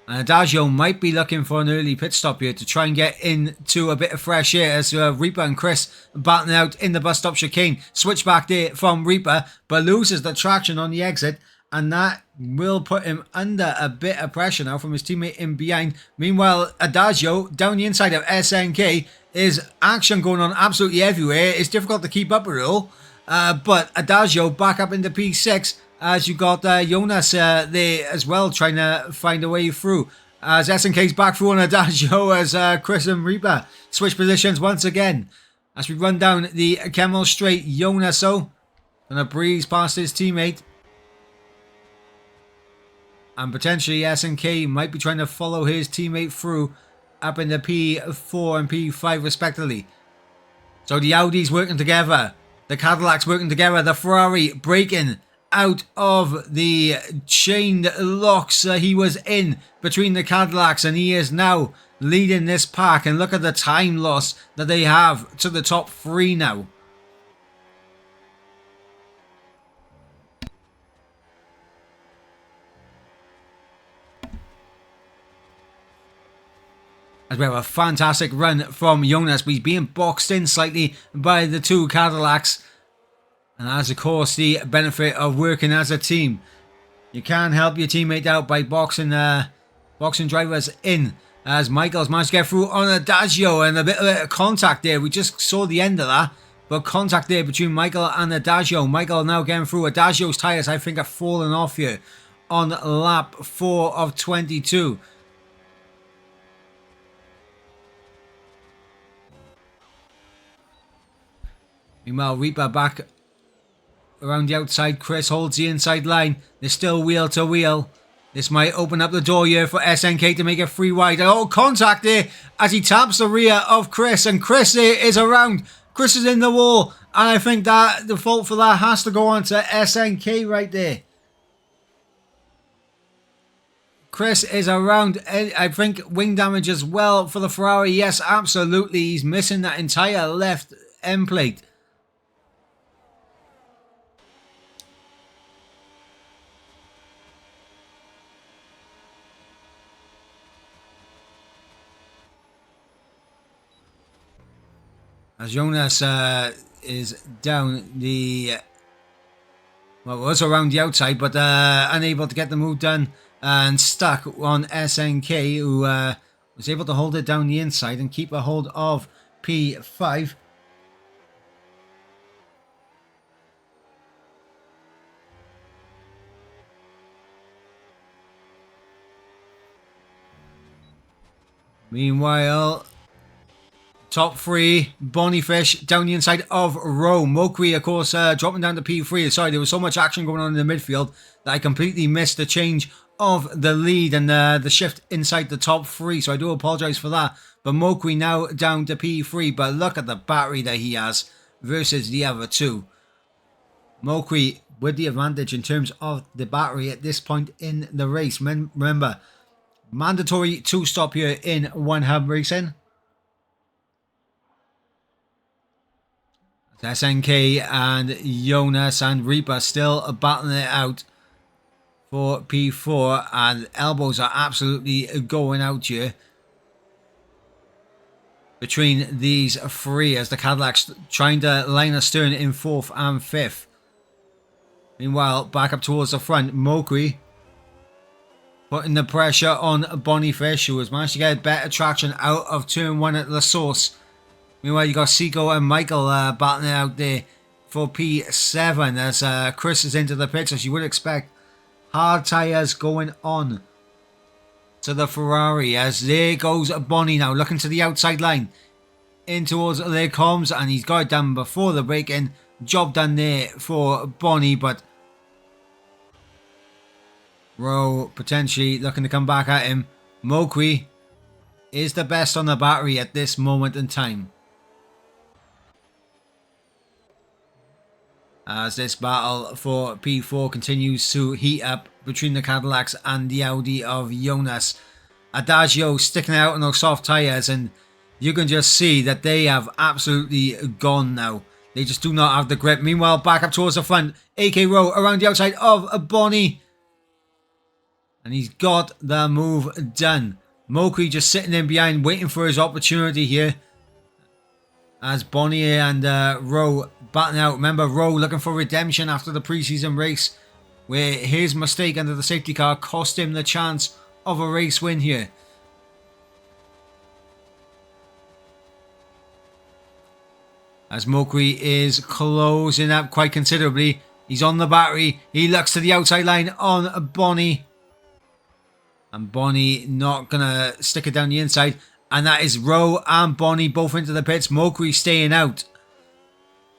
and Adagio might be looking for an early pit stop here to try and get into a bit of fresh air as Reaper and Chris battling out in the bus stop chicane. Switch back there from Reaper, but loses the traction on the exit, and that will put him under a bit of pressure now from his teammate in behind. Meanwhile, Adagio down the inside of SNK, is action going on absolutely everywhere. It's difficult to keep up with it all. But Adagio back up into P6 as you got Jonas there as well, trying to find a way through. As SNK's back through on Adagio as Chris and Reaper switch positions once again. As we run down the Camel Straight, Jonas gonna breeze past his teammate. And potentially SNK might be trying to follow his teammate through up in the P4 and P5 respectively. So the Audi's working together. The Cadillac's working together. The Ferrari breaking out of the chained locks he was in between the Cadillacs, and he is now leading this pack. And look at the time loss that they have to the top three now. As we have a fantastic run from Jonas, but he's being boxed in slightly by the two Cadillacs. And that's, of course, the benefit of working as a team. You can help your teammate out by boxing drivers in. As Michael's managed to get through on Adagio, and a bit of contact there. We just saw the end of that. But contact there between Michael and Adagio. Michael now getting through. Adagio's tyres, I think, are falling off here on lap 4 of 22. Meanwhile, Reaper back around the outside. Chris holds the inside line. They're still wheel to wheel. This might open up the door here for SNK to make it 3 wide. Oh, contact there as he taps the rear of Chris. And Chris there is around. Chris is in the wall. And I think that the fault for that has to go on to SNK right there. Chris is around. I think wing damage as well for the Ferrari. Yes, absolutely. He's missing that entire left end plate. As Jonas is down the... Well, was around the outside, but unable to get the move done and stuck on SNK, who was able to hold it down the inside and keep a hold of P5. Meanwhile... Top 3, Bonniefish down the inside of Rowe. Mokri, of course, dropping down to P3. Sorry, there was so much action going on in the midfield that I completely missed the change of the lead and the shift inside the top 3. So I do apologise for that. But Mokri now down to P3. But look at the battery that he has versus the other two. Mokri with the advantage in terms of the battery at this point in the race. Remember, mandatory 2-stop here in 1 hub racing. SNK and Jonas and Reaper still battling it out for P4, and elbows are absolutely going out here between these 3 as the Cadillacs trying to line astern in 4th and 5th. Meanwhile, back up towards the front, Mokri putting the pressure on Bonniefish, who has managed to get better traction out of turn 1 at the source. Meanwhile, you got Seiko and Michael battling out there for P7 as Chris is into the pits, as you would expect. Hard tyres going on to the Ferrari as there goes Bonnie now looking to the outside line. In towards there comes, and he's got it done before the break-in. Job done there for Bonnie, but Rowe potentially looking to come back at him. Mokri is the best on the battery at this moment in time. As this battle for P4 continues to heat up between the Cadillacs and the Audi of Jonas. Adagio sticking out on those soft tyres, and you can just see that they have absolutely gone now. They just do not have the grip. Meanwhile, back up towards the front, AK Rowe around the outside of Bonnie. And he's got the move done. Mokri just sitting in behind, waiting for his opportunity here. As Bonnie and Rowe battling out. Remember, Rowe looking for redemption after the preseason race, where his mistake under the safety car cost him the chance of a race win here. As Mokri is closing up quite considerably. He's on the battery. He looks to the outside line on Bonnie. And Bonnie not going to stick it down the inside. And that is Rowe and Bonnie both into the pits. Mokri staying out.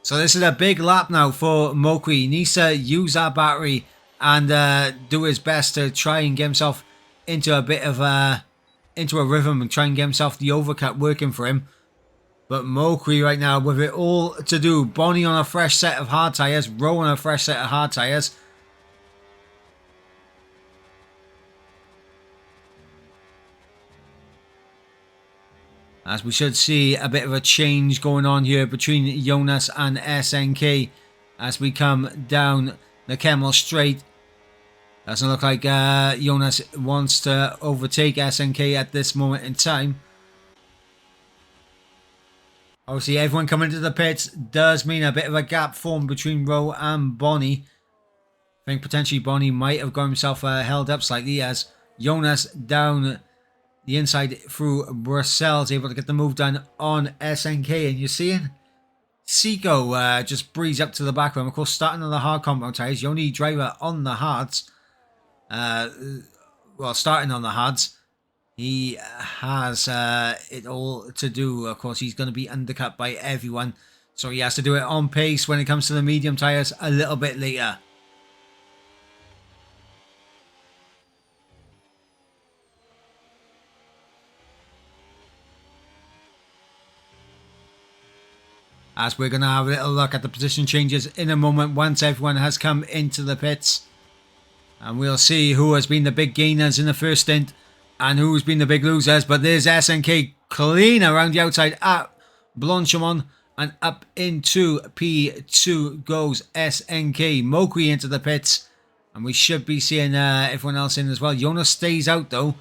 So this is a big lap now for Mokri. He needs to use that battery and do his best to try and get himself into a bit of into a rhythm and try and get himself the overcut working for him. But Mokri right now with it all to do. Bonnie on a fresh set of hard tyres. Rowe on a fresh set of hard tyres. As we should see a bit of a change going on here between Jonas and SNK as we come down the Kemmel Straight. Doesn't look like Jonas wants to overtake SNK at this moment in time. Obviously, everyone coming to the pits does mean a bit of a gap formed between Rowe and Bonnie. I think potentially Bonnie might have got himself held up slightly as Jonas down the inside through Brussels, able to get the move done on SNK. And you're seeing Seiko just breeze up to the back of him. Of course, starting on the hard compound tyres, the only driver on the hards. Well, starting on the hards. He has it all to do. Of course, he's going to be undercut by everyone. So he has to do it on pace when it comes to the medium tyres a little bit later. As we're going to have a little look at the position changes in a moment once everyone has come into the pits. And we'll see who has been the big gainers in the first stint and who's been the big losers. But there's SNK clean around the outside at Blanchimont. And up into P2 goes SNK. Mokri into the pits. And we should be seeing everyone else in as well. Jonas stays out though.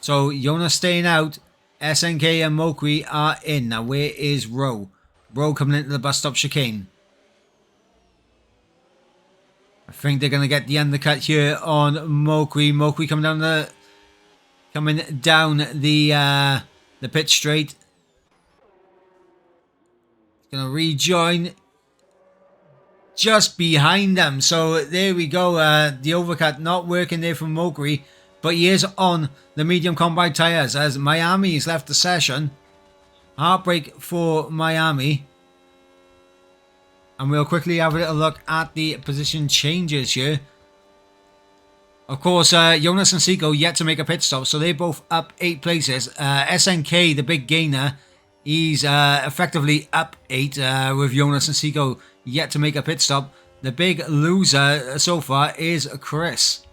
So Jonas staying out. SNK and Mokri are in. Now where is Rowe? Rowe coming into the bus stop chicane. I think they're going to get the undercut here on Mokri. Mokri coming down the pit straight. Going to rejoin just behind them. So there we go. The overcut not working there from Mokri, but he is on the medium combine tyres as Miami has left the session. Heartbreak for Miami. And we'll quickly have a little look at the position changes here. Of course, Jonas and Seiko yet to make a pit stop, so they're both up 8 places. SNK, the big gainer, he's effectively up 8 with Jonas and Seiko yet to make a pit stop. The big loser so far is Chris.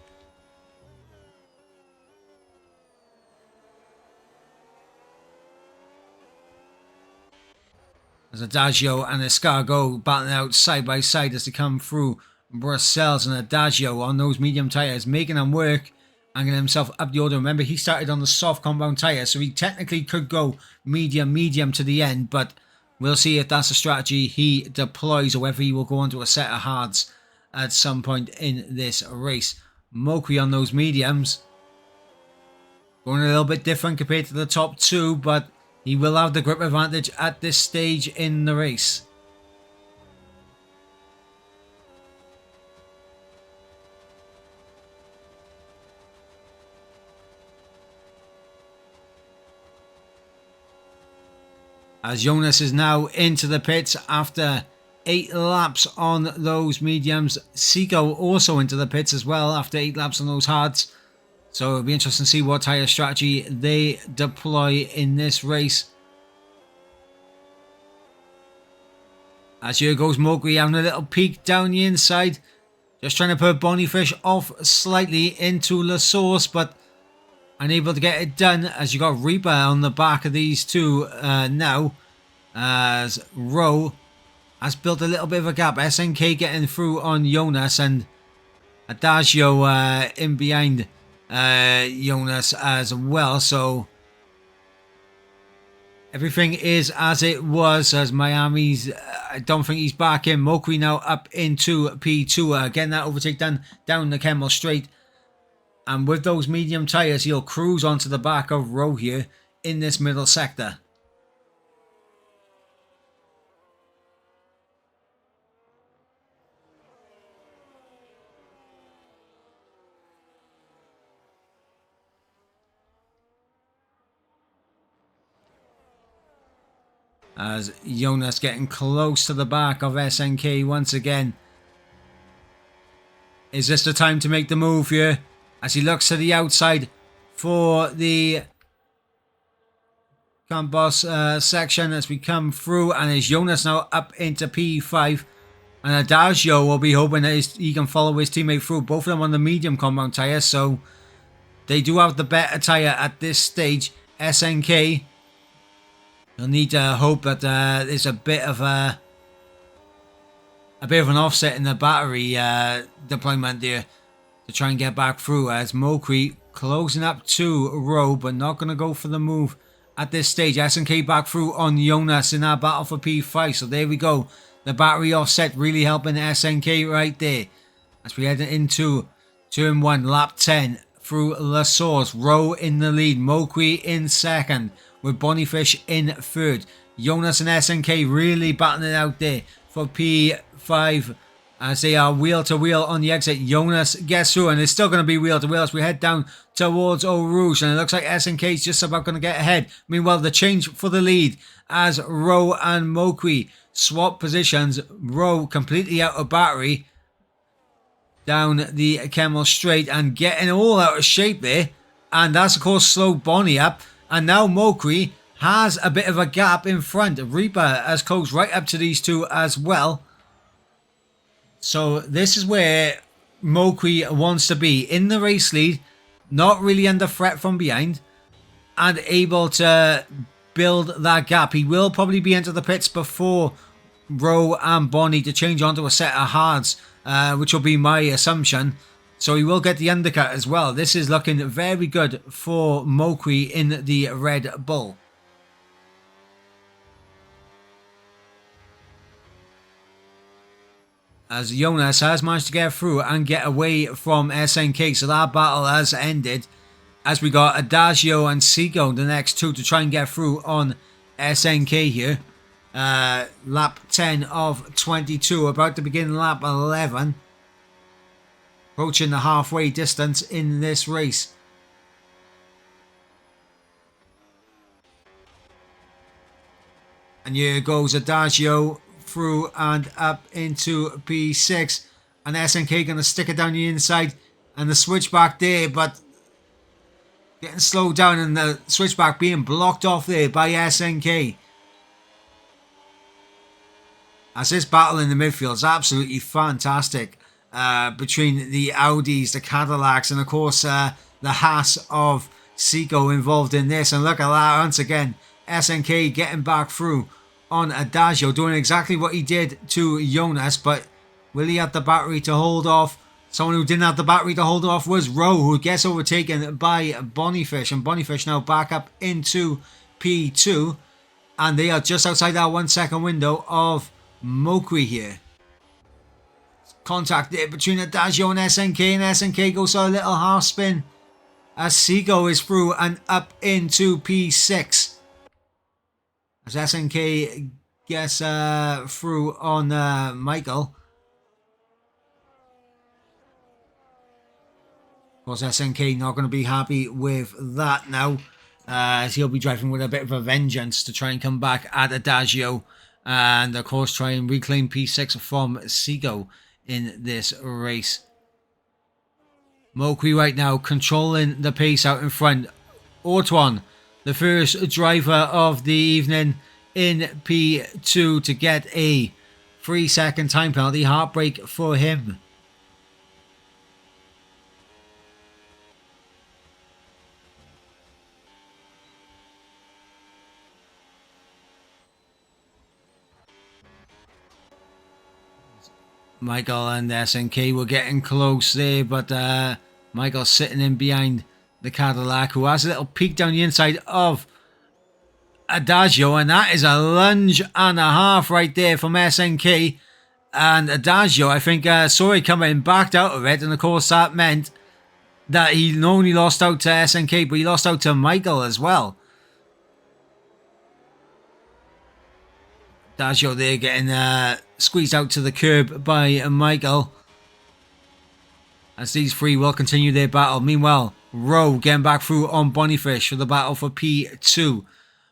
As Adagio and Escargot battling out side by side as they come through Brussels, and Adagio on those medium tyres making them work and getting himself up the order. Remember, he started on the soft compound tyres, so he technically could go medium to the end, but we'll see if that's a strategy he deploys or whether he will go onto a set of hards at some point in this race. Mokri on those mediums. Going a little bit different compared to the top two, but he will have the grip advantage at this stage in the race. As Jonas is now into the pits after 8 laps on those mediums. Seiko also into the pits as well after 8 laps on those hards. So it'll be interesting to see what tyre strategy they deploy in this race. As here goes Mokri having a little peek down the inside. Just trying to put Bonifish off slightly into La Source, but unable to get it done as you got Reaper on the back of these two now. As Rowe has built a little bit of a gap. SNK getting through on Jonas and Adagio in behind Jonas as well. So everything is as it was as Miami's. I don't think he's back in. Mokri now up into P2. Getting that overtake done down the Kemmel Straight. And with those medium tyres, he'll cruise onto the back of Rowe here in this middle sector. as Jonas getting close to the back of SNK once again. Is this the time to make the move here? As he looks to the outside for the Campos section as we come through. And is Jonas now up into P5. And Adagio will be hoping that he can follow his teammate through. Both of them on the medium compound tyre. So they do have the better tyre at this stage. SNK, you'll need to hope that there's a bit of an offset in the battery deployment there to try and get back through, as Mokri closing up to Rowe, but not going to go for the move at this stage. SNK back through on Jonas in that battle for P5. So there we go. The battery offset really helping SNK right there. As we head into turn 1, lap 10 through La Source. Rowe in the lead, Mokri in second, with Bonniefish in third. Jonas and SNK really battling it out there for P5 as they are wheel to wheel on the exit. Jonas gets through, and it's still going to be wheel to wheel as we head down towards Eau Rouge, and it looks like SNK is just about going to get ahead. Meanwhile, the change for the lead as Rowe and Mokri swap positions. Rowe completely out of battery down the Kemmel Straight and getting all out of shape there, and that's of course slowed Bonnie up. And now Mokri has a bit of a gap in front. Reaper has closed right up to these two as well. So this is where Mokri wants to be, in the race lead, not really under threat from behind, and able to build that gap. He will probably be into the pits before Rowe and Bonnie to change onto a set of hards, which will be my assumption. So he will get the undercut as well. This is looking very good for Mokri in the Red Bull. As Jonas has managed to get through and get away from SNK. So that battle has ended. As we got Adagio and Seago, the next two, to try and get through on SNK here. Lap 10 of 22. About to begin lap 11. Approaching the halfway distance in this race. And here goes Adagio through and up into P6, and SNK gonna stick it down the inside, and the switchback there, but getting slowed down, and the switchback being blocked off there by SNK. As this battle in the midfield is absolutely fantastic, between the Audis, the Cadillacs, and of course the Haas of Seiko involved in this. And look at that once again, SNK getting back through on Adagio, doing exactly what he did to Jonas, but will he have the battery to hold off? Someone who didn't have the battery to hold off was Rowe, who gets overtaken by Bonniefish, and Bonniefish now back up into P2, and they are just outside that 1 second window of Mokri here. Contact there between Adagio and SNK goes for a little half spin as Seago is through and up into P6. As SNK gets through on Michael. Of course, SNK not going to be happy with that now, as he'll be driving with a bit of a vengeance to try and come back at Adagio, and of course try and reclaim P6 from Seago in this race. Mokri right now controlling the pace out in front. Ortwan, the first driver of the evening, in P2 to get a 3-second time penalty. Heartbreak for him. Michael and SNK were getting close there, but Michael sitting in behind the Cadillac, who has a little peek down the inside of Adagio, and that is a lunge and a half right there from SNK. And Adagio, I think, saw it coming, backed out of it, and of course that meant that he not only lost out to SNK, but he lost out to Michael as well. Adagio there getting squeezed out to the curb by Michael, as these three will continue their battle. Meanwhile, Rowe getting back through on Bonniefish for the battle for P2.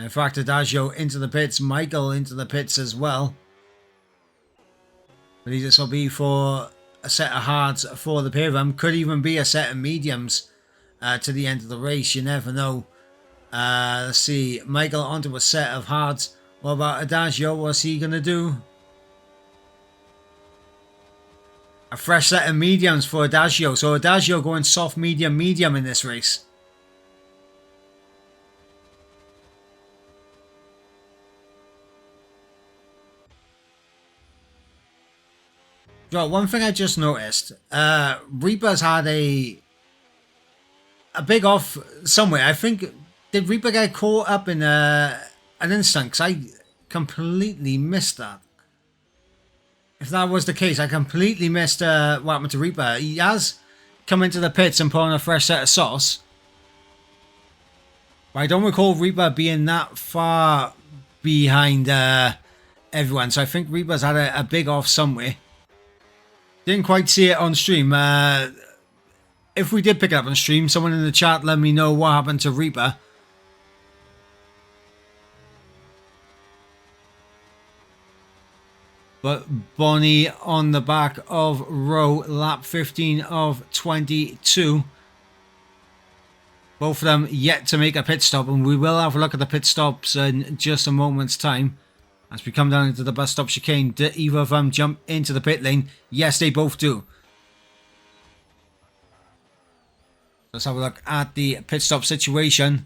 In fact, Adagio into the pits, Michael into the pits as well. I believe this will be for a set of hards for the pair of them. Could even be a set of mediums to the end of the race. You never know. Let's see. Michael onto a set of hards. What about Adagio? What's he going to do? A fresh set of mediums for Adagio. So Adagio going soft, medium, medium in this race. Well, one thing I just noticed, Reaper's had a big off somewhere. I think, did Reaper get caught up in an instant? Because I completely missed that. If that was the case, I completely missed what happened to Reaper. He has come into the pits and put on a fresh set of sauce. But I don't recall Reaper being that far behind everyone. So I think Reaper's had a big off somewhere. Didn't quite see it on stream. If we did pick it up on stream, someone in the chat let me know what happened to Reaper. But Bonnie on the back of row, lap 15 of 22. Both of them yet to make a pit stop, and we will have a look at the pit stops in just a moment's time. As we come down into the bus stop chicane, do either of them jump into the pit lane? Yes, they both do. Let's have a look at the pit stop situation.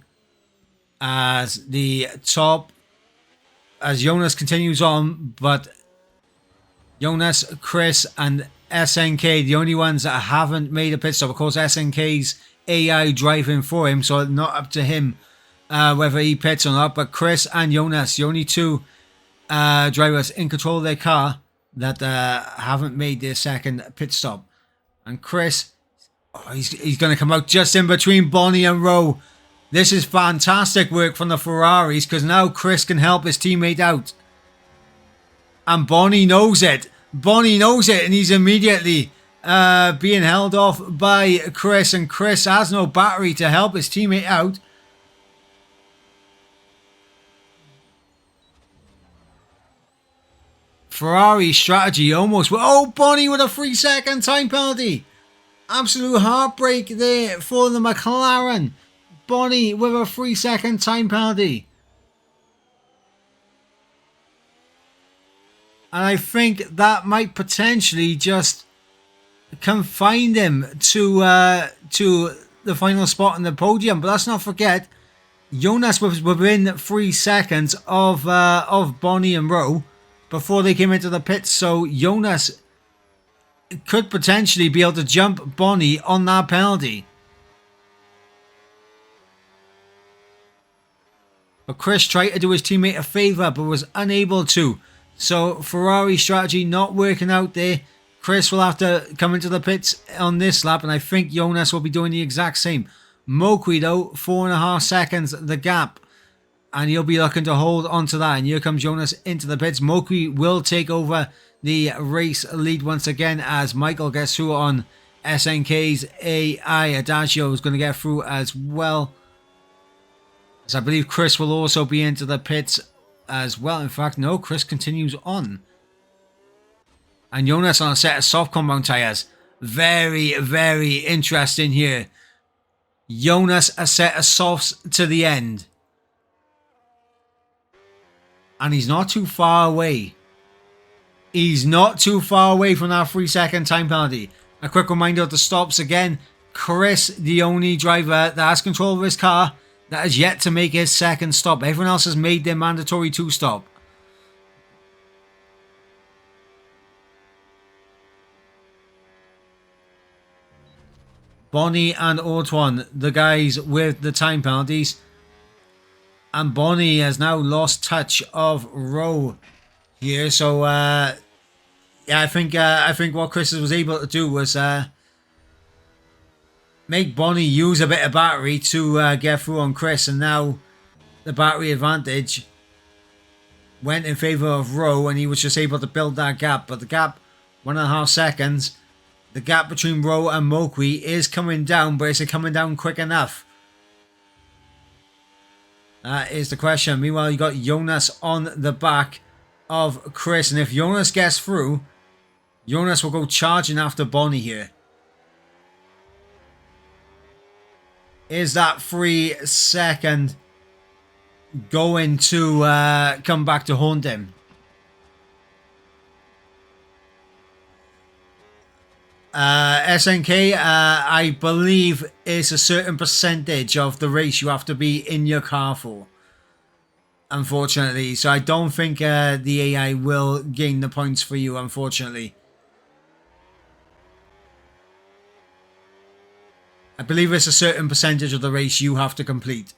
As Jonas continues on, but Jonas, Chris and SNK, the only ones that haven't made a pit stop. Of course, SNK's AI driving for him, so not up to him whether he pits or not. But Chris and Jonas, the only two drivers in control of their car that haven't made their second pit stop. And Chris, he's going to come out just in between Bonnie and Rowe. This is fantastic work from the Ferraris, because now Chris can help his teammate out. And Bonnie knows it. Bonnie knows it, and he's immediately being held off by Chris. And Chris has no battery to help his teammate out. Ferrari strategy almost. Oh, Bonnie with a 3-second time penalty. Absolute heartbreak there for the McLaren. Bonnie with a 3-second time penalty. And I think that might potentially just confine him to the final spot on the podium. But let's not forget, Jonas was within 3 seconds of Bonnie and Rowe before they came into the pits. So Jonas could potentially be able to jump Bonnie on that penalty. But Chris tried to do his teammate a favour but was unable to. So Ferrari strategy not working out there. Chris will have to come into the pits on this lap, and I think Jonas will be doing the exact same. Mokwi though, 4.5 seconds the gap, and he'll be looking to hold on to that. And here comes Jonas into the pits. Mokwi will take over the race lead once again as Michael gets through on SNK's AI. Adagio is going to get through as well. So I believe Chris will also be into the pits as well. In fact, no, Chris continues on. And Jonas on a set of soft compound tyres. Very, very interesting here. Jonas a set of softs to the end. And he's not too far away. He's not too far away from that 3-second time penalty. A quick reminder of the stops again. Chris, the only driver that has control of his car, that has yet to make his second stop. Everyone else has made their mandatory 2-stop. Bonnie and Antoine, the guys with the time penalties. And Bonnie has now lost touch of Rowe here. So, yeah, I think what Chris was able to do was make Bonnie use a bit of battery to get through on Chris. And now the battery advantage went in favour of Rowe, and he was just able to build that gap. But the gap, 1.5 seconds. The gap between Rowe and Mokwi is coming down, but is it coming down quick enough? That is the question. Meanwhile, you got Jonas on the back of Chris. And if Jonas gets through, Jonas will go charging after Bonnie here. Is that 3 second going to come back to haunt him? SNK, I believe, is a certain percentage of the race you have to be in your car for, unfortunately. So I don't think the AI will gain the points for you, unfortunately. I believe it's a certain percentage of the race you have to complete.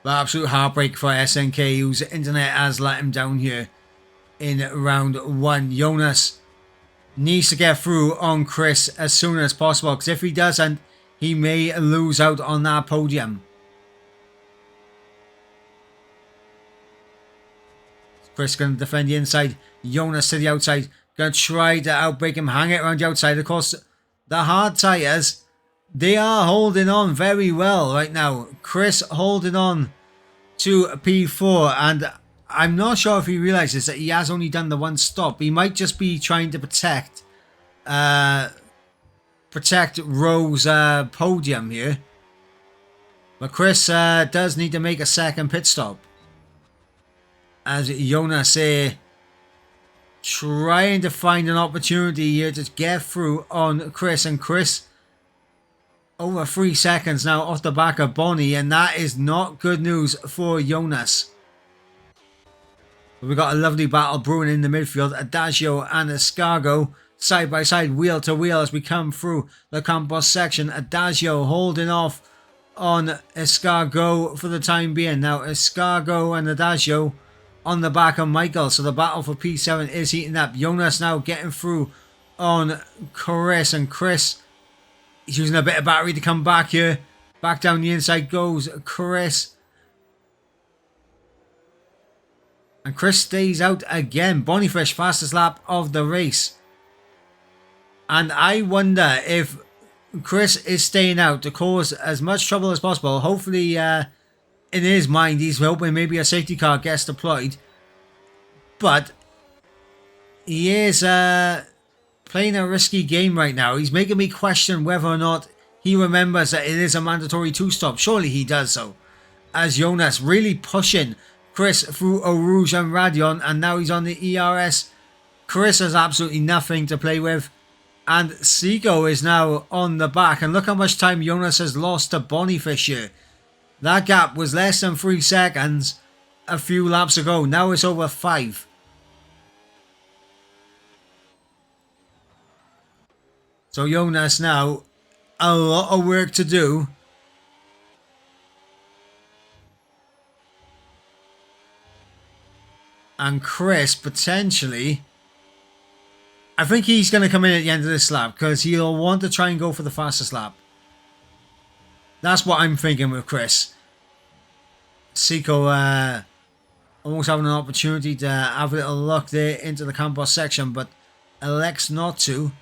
But absolute heartbreak for SNK, whose internet has let him down here in round 1. Jonas needs to get through on Chris as soon as possible, because if he doesn't, he may lose out on that podium. Chris going to defend the inside. Jonas to the outside. Going to try to outbrake him. Hang it around the outside. Of course, the hard tyres, they are holding on very well right now. Chris holding on to P4. And I'm not sure if he realises that he has only done the one stop. He might just be trying to protect Rowe's podium here. But Chris does need to make a second pit stop. As Jonas trying to find an opportunity here to get through on Chris. And Chris over 3 seconds now off the back of Bonnie. And that is not good news for Jonas. We've got a lovely battle brewing in the midfield. Adagio and Escargo side by side, wheel to wheel as we come through the Campos section. Adagio holding off on Escargo for the time being. Now Escargo and Adagio on the back of Michael. So the battle for P7 is heating up. Jonas now getting through on Chris. And Chris is using a bit of battery to come back here. Back down the inside goes Chris. And Chris stays out again. Bonifish, fastest lap of the race. And I wonder if Chris is staying out to cause as much trouble as possible. Hopefully, in his mind, he's hoping maybe a safety car gets deployed. But he is playing a risky game right now. He's making me question whether or not he remembers that it is a mandatory 2-stop. Surely he does so. As Jonas really pushing Chris through Eau Rouge and Radion. And now he's on the ERS. Chris has absolutely nothing to play with. And Seiko is now on the back. And look how much time Jonas has lost to Bonifish here. That gap was less than 3 seconds a few laps ago. Now it's over 5. So Jonas now, a lot of work to do. And Chris potentially, I think he's going to come in at the end of this lap because he'll want to try and go for the fastest lap. That's what I'm thinking with Chris. Seiko almost having an opportunity to have a little look there into the Campos section, but elects not to.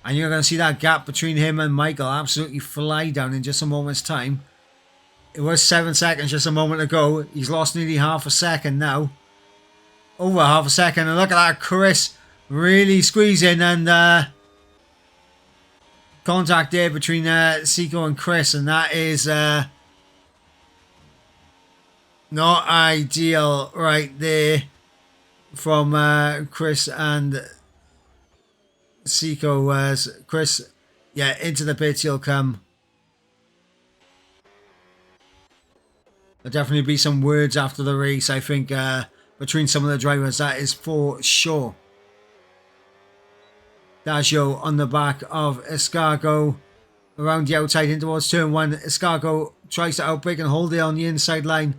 And you're going to see that gap between him and Michael absolutely fly down in just a moment's time. It was 7 seconds just a moment ago. He's lost nearly half a second now. Over half a second. And look at that, Chris really squeezing, and contact there between Seiko and Chris, and that is not ideal right there from Chris and Seiko. As Chris, yeah, into the pits he'll come. There'll definitely be some words after the race, I think, between some of the drivers, that is for sure. Daggio on the back of Escargo around the outside in towards turn 1. Escargo tries to outbrake and hold it on the inside line,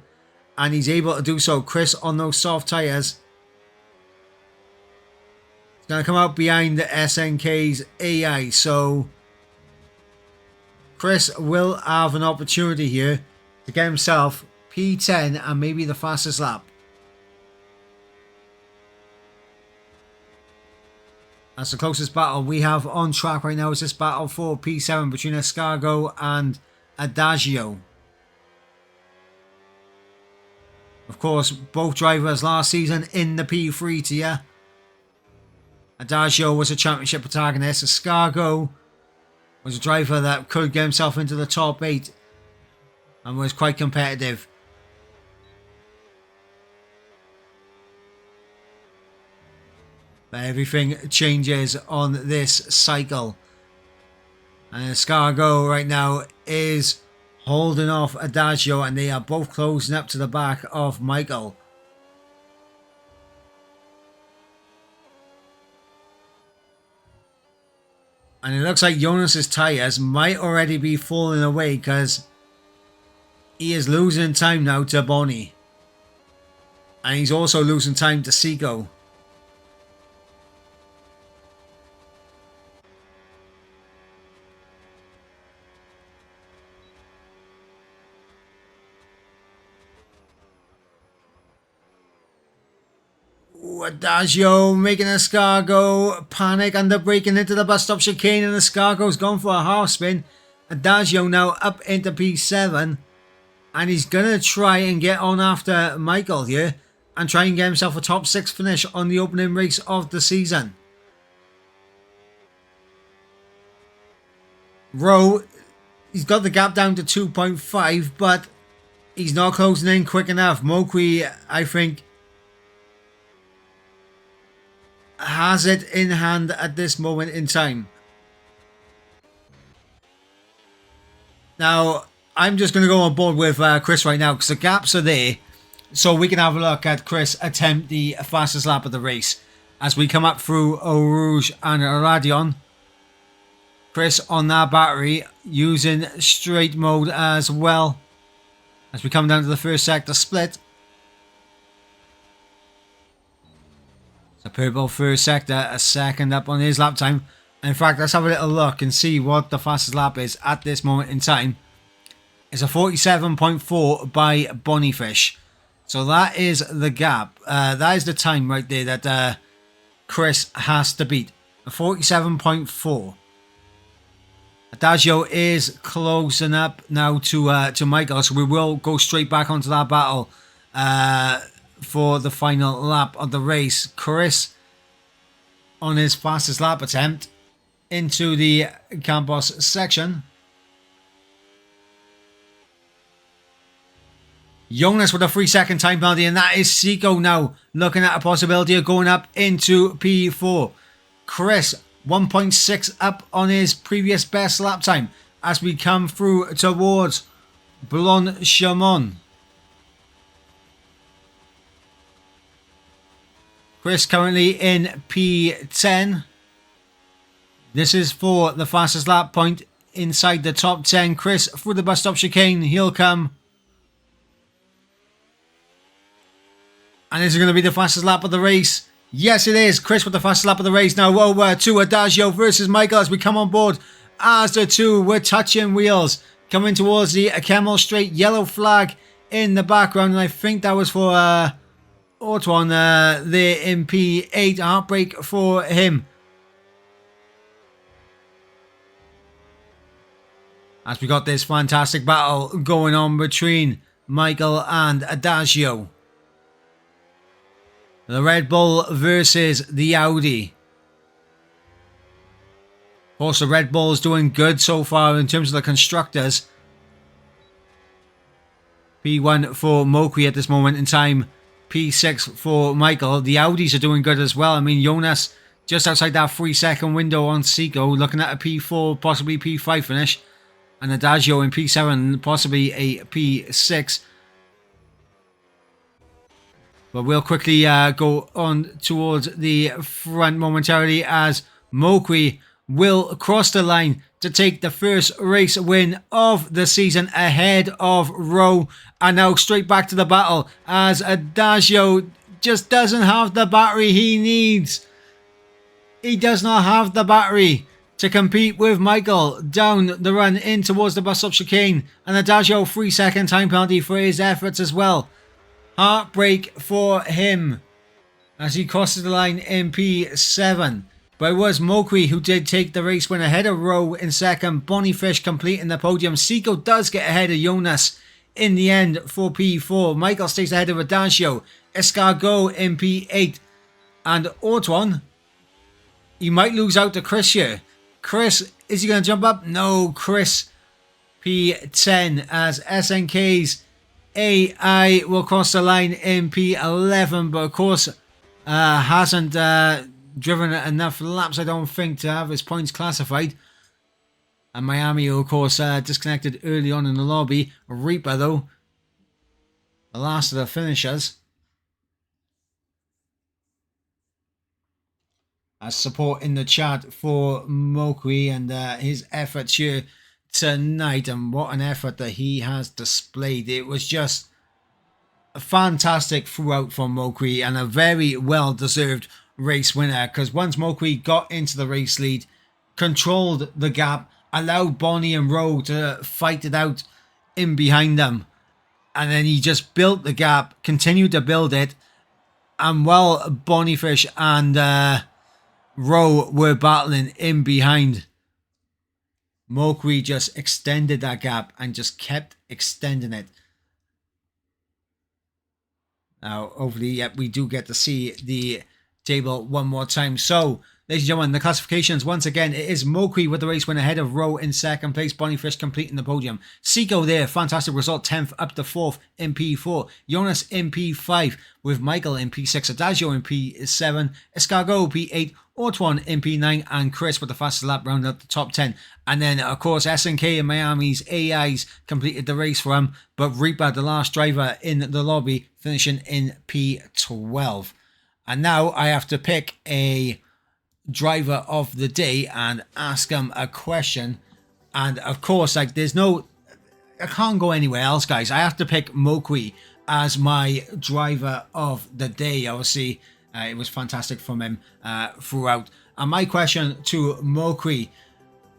and he's able to do so. Chris on those soft tyres. He's going to come out behind the SNK's AI, so Chris will have an opportunity here to get himself P10 and maybe the fastest lap. That's the closest battle we have on track right now. Is this battle for P7 between Escargot and Adagio. Of course, both drivers last season in the P3 tier. Adagio was a championship protagonist. Escargot was a driver that could get himself into the top 8 and was quite competitive. But everything changes on this cycle. And Escargot right now is holding off Adagio, and they are both closing up to the back of Michael. And it looks like Jonas's tyres might already be falling away because he is losing time now to Bonnie. And he's also losing time to Seiko. Adagio making Escargot panic under braking into the bus stop chicane, and Escargot's gone for a half spin. Adagio now up into P7, and he's gonna try and get on after Michael here and try and get himself a top 6 finish on the opening race of the season. Rowe, he's got the gap down to 2.5, but he's not closing in quick enough. Mokwi, I think, has it in hand at this moment in time. Now, I'm just going to go on board with Chris right now because the gaps are there. So we can have a look at Chris attempt the fastest lap of the race. As we come up through Eau Rouge and Radion. Chris on that battery using straight mode as well. As we come down to the first sector split. Purple first sector, a second up on his lap time. In fact, let's have a little look and see what the fastest lap is at this moment in time. It's a 47.4 by Bonniefish. So that is the gap. That is the time right there that Chris has to beat. A 47.4. Adagio is closing up now to Michael, so we will go straight back onto that battle for the final lap of the race. Chris on his fastest lap attempt into the Campos section. Jonas with a 3-second time penalty, and that is Seiko now looking at a possibility of going up into P4. Chris 1.6 up on his previous best lap time as we come through towards Blanchemont. Chris currently in P10. This is for the fastest lap point inside the top 10. Chris through the bus stop chicane. He'll come. And this is going to be the fastest lap of the race. Yes, it is. Chris with the fastest lap of the race. Now over to Adagio versus Michael as we come on board. As the two were touching wheels. Coming towards the Camel Straight. Yellow flag in the background. And I think that was for Ortwan there in P8. Heartbreak for him. As we got this fantastic battle going on between Michael and Adagio. The Red Bull versus the Audi. Of course, the Red Bull is doing good so far in terms of the constructors. P1 for Mokwi at this moment in time. P6 for Michael. The Audis are doing good as well. I mean, Jonas just outside that 3-second window on Seiko, looking at a P4, possibly P5 finish. And Adagio in P7, possibly a P6. But we'll quickly go on towards the front momentarily as Mokwi will cross the line to take the first race win of the season ahead of Rowe. And now straight back to the battle as Adagio just doesn't have the battery he needs. He does not have the battery to compete with Michael down the run in towards the bus stop chicane. And Adagio 3-second time penalty for his efforts as well. Heartbreak for him as he crosses the line in P7. But it was Mokri who did take the race win ahead of Rowe in second. Bonifish completing the podium. Seco does get ahead of Jonas in the end for P4. Michael stays ahead of Adagio. Escargot in P8. And Ortwan, he might lose out to Chris here. Chris, is he going to jump up? No, Chris P10 as SNK's AI will cross the line in P11. But of course, hasn't driven enough laps, I don't think, to have his points classified. And Miami, of course, disconnected early on in the lobby. Reaper, though, the last of the finishers. As support in the chat for Mokri and his efforts here tonight. And what an effort that he has displayed. It was just fantastic throughout from Mokri and a very well-deserved race winner. Because once Mokri got into the race lead, controlled the gap, allowed Bonnie and Rowe to fight it out in behind them. And then he just built the gap, continued to build it. And while Bonifish and Rowe were battling in behind, Mokri just extended that gap and just kept extending it. Now, hopefully, yep, we do get to see the table one more time. So, ladies and gentlemen, the classifications, once again, it is Mokri with the race win ahead of Rowe in second place. Bonifish completing the podium. Seco there, fantastic result, 10th up to 4th in P4. Jonas in P5 with Michael in P6. Adagio in P7. Escargot P8. Ortwan in P9 and Chris with the fastest lap round up the top 10. And then, of course, SNK and Miami's AIs completed the race for him. But Reaper, the last driver in the lobby, finishing in P12. And now I have to pick a driver of the day and ask him a question. And, of course, like there's no... I can't go anywhere else, guys. I have to pick Mokri as my driver of the day, obviously. It was fantastic from him throughout. And my question to Mokri,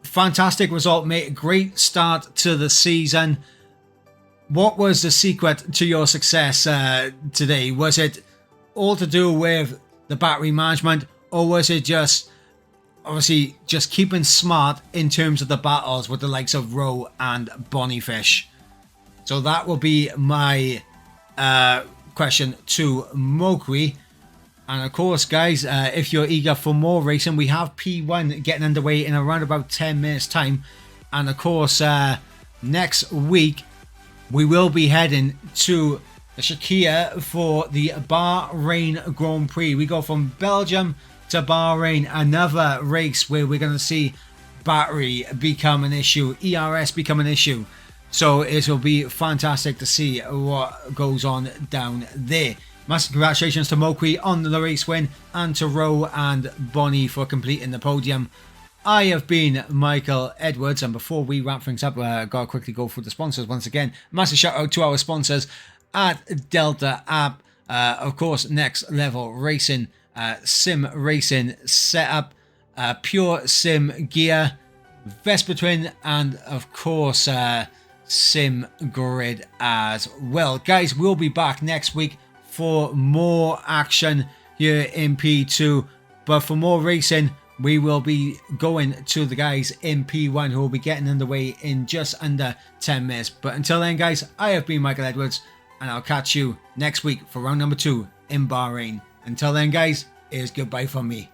fantastic result, mate. Great start to the season. What was the secret to your success today? Was it all to do with the battery management, or was it just, obviously, just keeping smart in terms of the battles with the likes of Rowe and Bonifish? So that will be my question to Mokri. And of course, guys, if you're eager for more racing, we have P1 getting underway in around about 10 minutes time. And of course, next week, we will be heading to the Shakir for the Bahrain Grand Prix. We go from Belgium to Bahrain, another race where we're going to see battery become an issue, ERS become an issue. So it will be fantastic to see what goes on down there. Massive congratulations to Mokri on the race win and to Rowe and Bonnie for completing the podium. I have been Michael Edwards, and before we wrap things up, I've got to quickly go through the sponsors once again. Massive shout out to our sponsors at Delta.app. Of course, Next Level Racing, Sim Racing Setup, Pure Sim Gear, Vespa Twin, and of course, Sim Grid as well. Guys, we'll be back next week for more action here in P2, but for more racing we will be going to the guys in P1 who will be getting underway in just under 10 minutes. But until then, guys, I have been Michael Edwards, and I'll catch you next week for round number 2 in Bahrain. Until then, guys, here's goodbye from me.